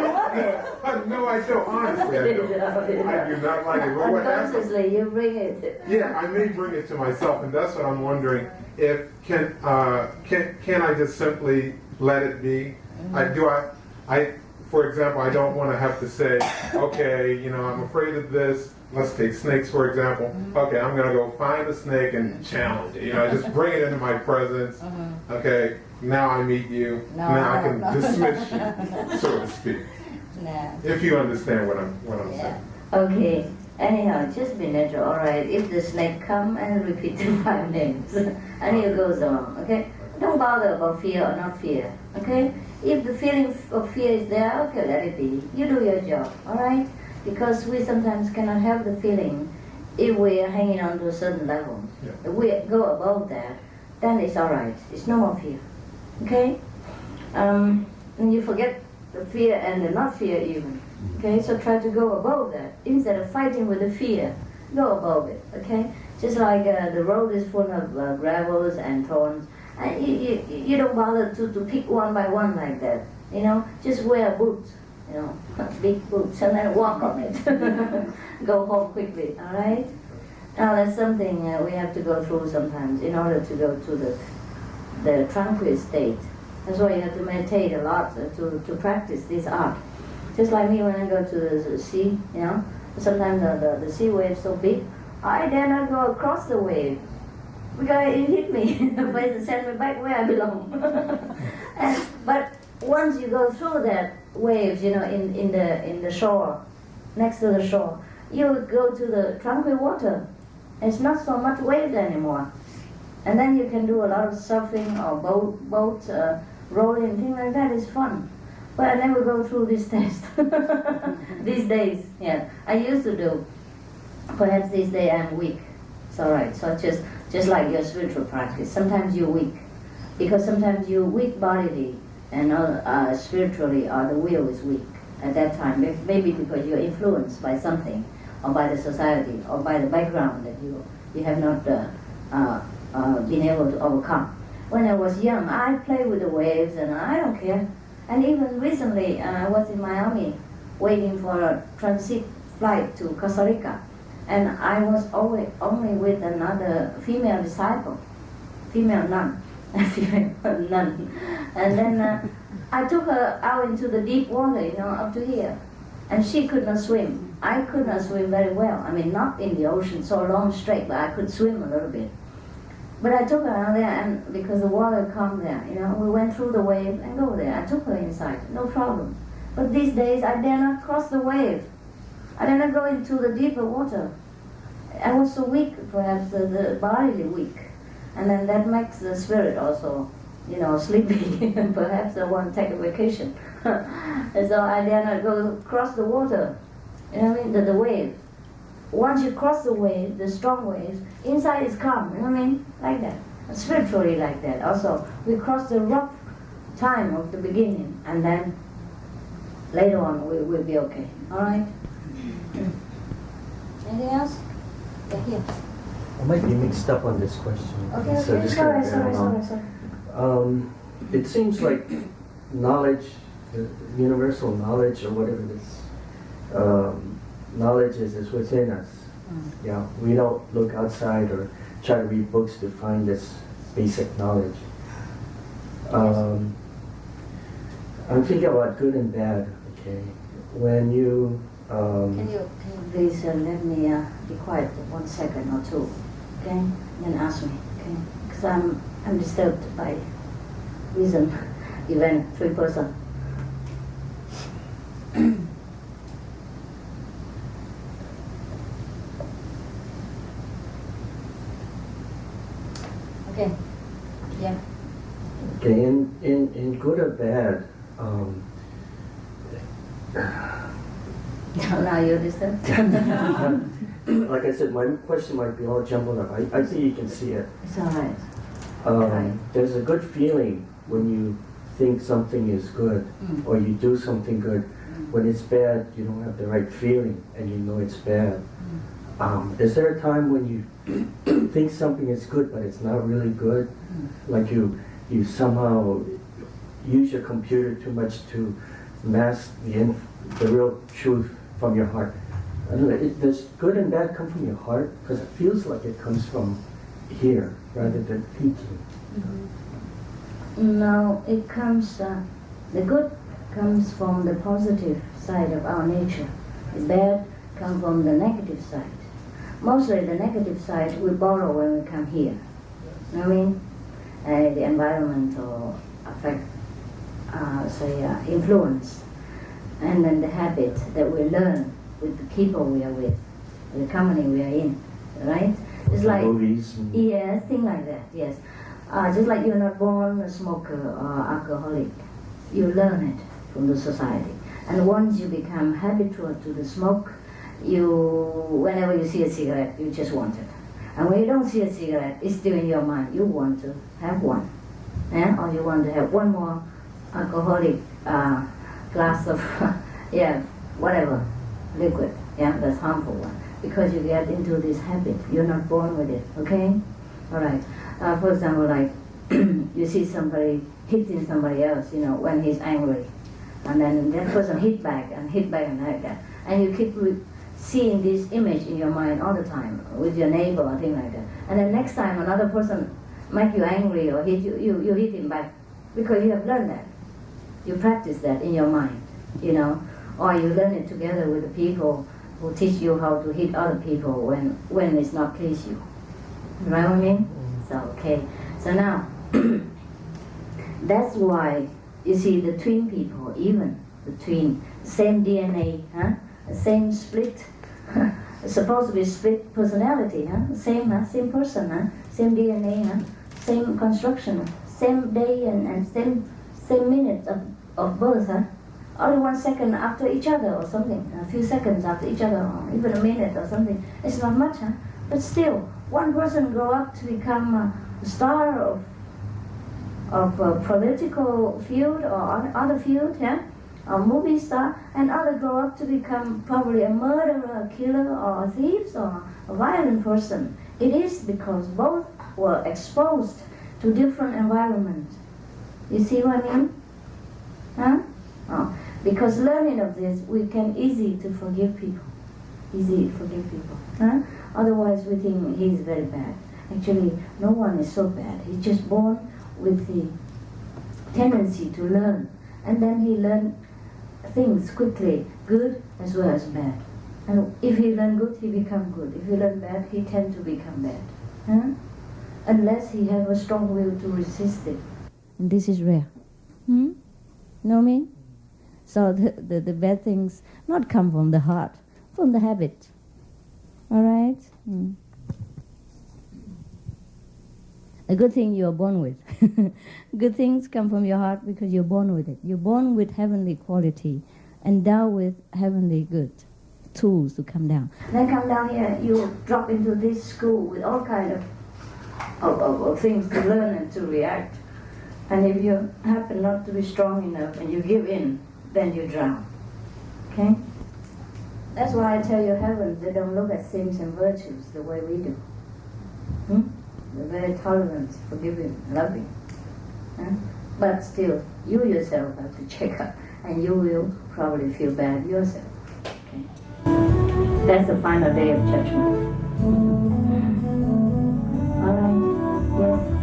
want it. No, I don't. Honestly, I don't. I do not like it. But what happens? Unconsciously, you bring it. Yeah, I may bring it to myself, and that's what I'm wondering. If can I just simply let it be? For example, I don't want to have to say, okay, you know, I'm afraid of this. Let's take snakes, for example. Okay, I'm going to go find a snake and challenge it. You know, just bring it into my presence. Okay, now I meet you. Now I can dismiss you, so to speak. No. If you understand what I'm saying. Okay. Anyhow, just be natural, all right? If the snake come and repeat the 5 names, and it goes on, okay? Don't bother about fear or not fear, okay? If the feeling of fear is there, okay, let it be. You do your job, all right? Because we sometimes cannot have the feeling if we are hanging on to a certain level. Yeah. If we go above that, then it's all right. It's no more fear, okay? And you forget the fear and the not fear even. Okay, so try to go above that. Instead of fighting with the fear, go above it, okay? Just like the road is full of gravels and thorns, and you don't bother to pick one by one like that, you know? Just wear boots, you know, big boots, and then walk on it. Go home quickly, all right? Now that's something we have to go through sometimes in order to go to the tranquil state. That's why you have to meditate a lot to practice this art. Just like me when I go to the sea, you know, sometimes the sea wave is so big, I dare not go across the wave because it hit me. The place to send me back where I belong. But once you go through that waves, you know, in the shore, next to the shore, you go to the tranquil water. It's not so much waves anymore, and then you can do a lot of surfing or boat rolling, things like that. Is fun. But I never go through this test these days. Yeah, I used to do. Perhaps this day I'm weak. It's all right. So just like your spiritual practice, sometimes you're weak because sometimes you're weak bodily and spiritually, or the will is weak at that time. Maybe because you're influenced by something, or by the society, or by the background that you have not been able to overcome. When I was young, I played with the waves and I don't care. And even recently, I was in Miami waiting for a transit flight to Costa Rica. And I was only with another female disciple, female nun, female nun. And then I took her out into the deep water, you know, up to here. And she could not swim. I could not swim very well. I mean, not in the ocean so long straight, but I could swim a little bit. But I took her out there, and because the water calmed there, you know, we went through the wave and go there. I took her inside, no problem. But these days, I dare not cross the wave. I dare not go into the deeper water. I was so weak, perhaps the bodily weak. And then that makes the spirit also, you know, sleepy. Perhaps I want to take a vacation. And so I dare not go cross the water, you know what I mean, the wave. once you cross the wave, the strong waves, inside is calm, you know what I mean? Like that. Spiritually like that. Also, we cross the rough time of the beginning, and then later on we'll be okay. Alright? Anything else? Yeah, here. I might be mixed up on this question. Okay, so okay. just Sorry, gonna bear sorry, along. sorry, sorry. It seems like knowledge, universal knowledge or whatever it is, knowledge is within us. Yeah, we don't look outside or try to read books to find this basic knowledge. I'm thinking about good and bad. Okay, when you Can you please let me be quiet for 1 second or two, okay? Then ask me, okay? Because I'm disturbed by reason, event, 3 person. Okay. Yeah. okay, in good or bad, Now you're disturbed. like I said, my question might be all jumbled up. I think you can see it. It's all right. There's a good feeling when you think something is good or you do something good. When it's bad, you don't have the right feeling and you know it's bad. Is there a time when you think something is good but it's not really good? Like you somehow use your computer too much to mask the real truth from your heart. I don't know, does good and bad come from your heart? Because it feels like it comes from here rather than thinking. No, it comes, the good comes from the positive side of our nature. The bad comes from the negative side. Mostly the negative side we borrow when we come here. You know what I mean? The environmental effect, influence. And then the habit that we learn with the people we are with, the company we are in, right? It's like movies. yes, things like that. Yes, just like you're not born a smoker or alcoholic, you learn it from the society. And once you become habitual to the smoke, whenever you see a cigarette, you just want it. And when you don't see a cigarette, it's still in your mind. You want to have one, yeah? Or you want to have one more alcoholic glass of, whatever, liquid, that's harmful one. Because you get into this habit, you're not born with it, okay? All right. For example, like you see somebody hitting somebody else, when he's angry, and then that person hit back and like that, and you keep seeing this image in your mind all the time with your neighbor or thing like that, and then next time another person make you angry or hit you, you hit him back because you have learned that. You practice that in your mind, or you learn it together with the people who teach you how to hit other people when it's not please you. You know what I mean? So, okay. So now, that's why you see the twin people, even the twin, same DNA, same split, supposed to be split personality, same person, same DNA, same construction, same day and same minutes of birth, only 1 second after each other or something, a few seconds after each other, or even a minute or something. It's not much, but still, one person grow up to become a star of a political field or other field, a movie star, and other grow up to become probably a murderer, a killer, or a thief, or a violent person. It is because both were exposed to different environments. You see what I mean? Because learning of this, we can easy to forgive people. Otherwise we think he's very bad. Actually, no one is so bad. He's just born with the tendency to learn. And then he learns things quickly, good as well as bad. And if he learn good, he become good. If he learn bad, he tend to become bad. Unless he have a strong will to resist it. And this is rare. Know what I mean? So the bad things not come from the heart, from the habit. All right? A good thing you are born with. Good things come from your heart because you're born with it. You're born with heavenly quality, endowed with heavenly good. tools to come down. Then come down here, you drop into this school with all kind of things to learn and to react. And if you happen not to be strong enough and you give in, then you drown. Okay? That's why I tell you, heavens, they don't look at sins and virtues the way we do. They're very tolerant, forgiving, loving. But still, you yourself have to check up, and you will probably feel bad yourself. Okay? That's the final day of judgment. All right? Yes.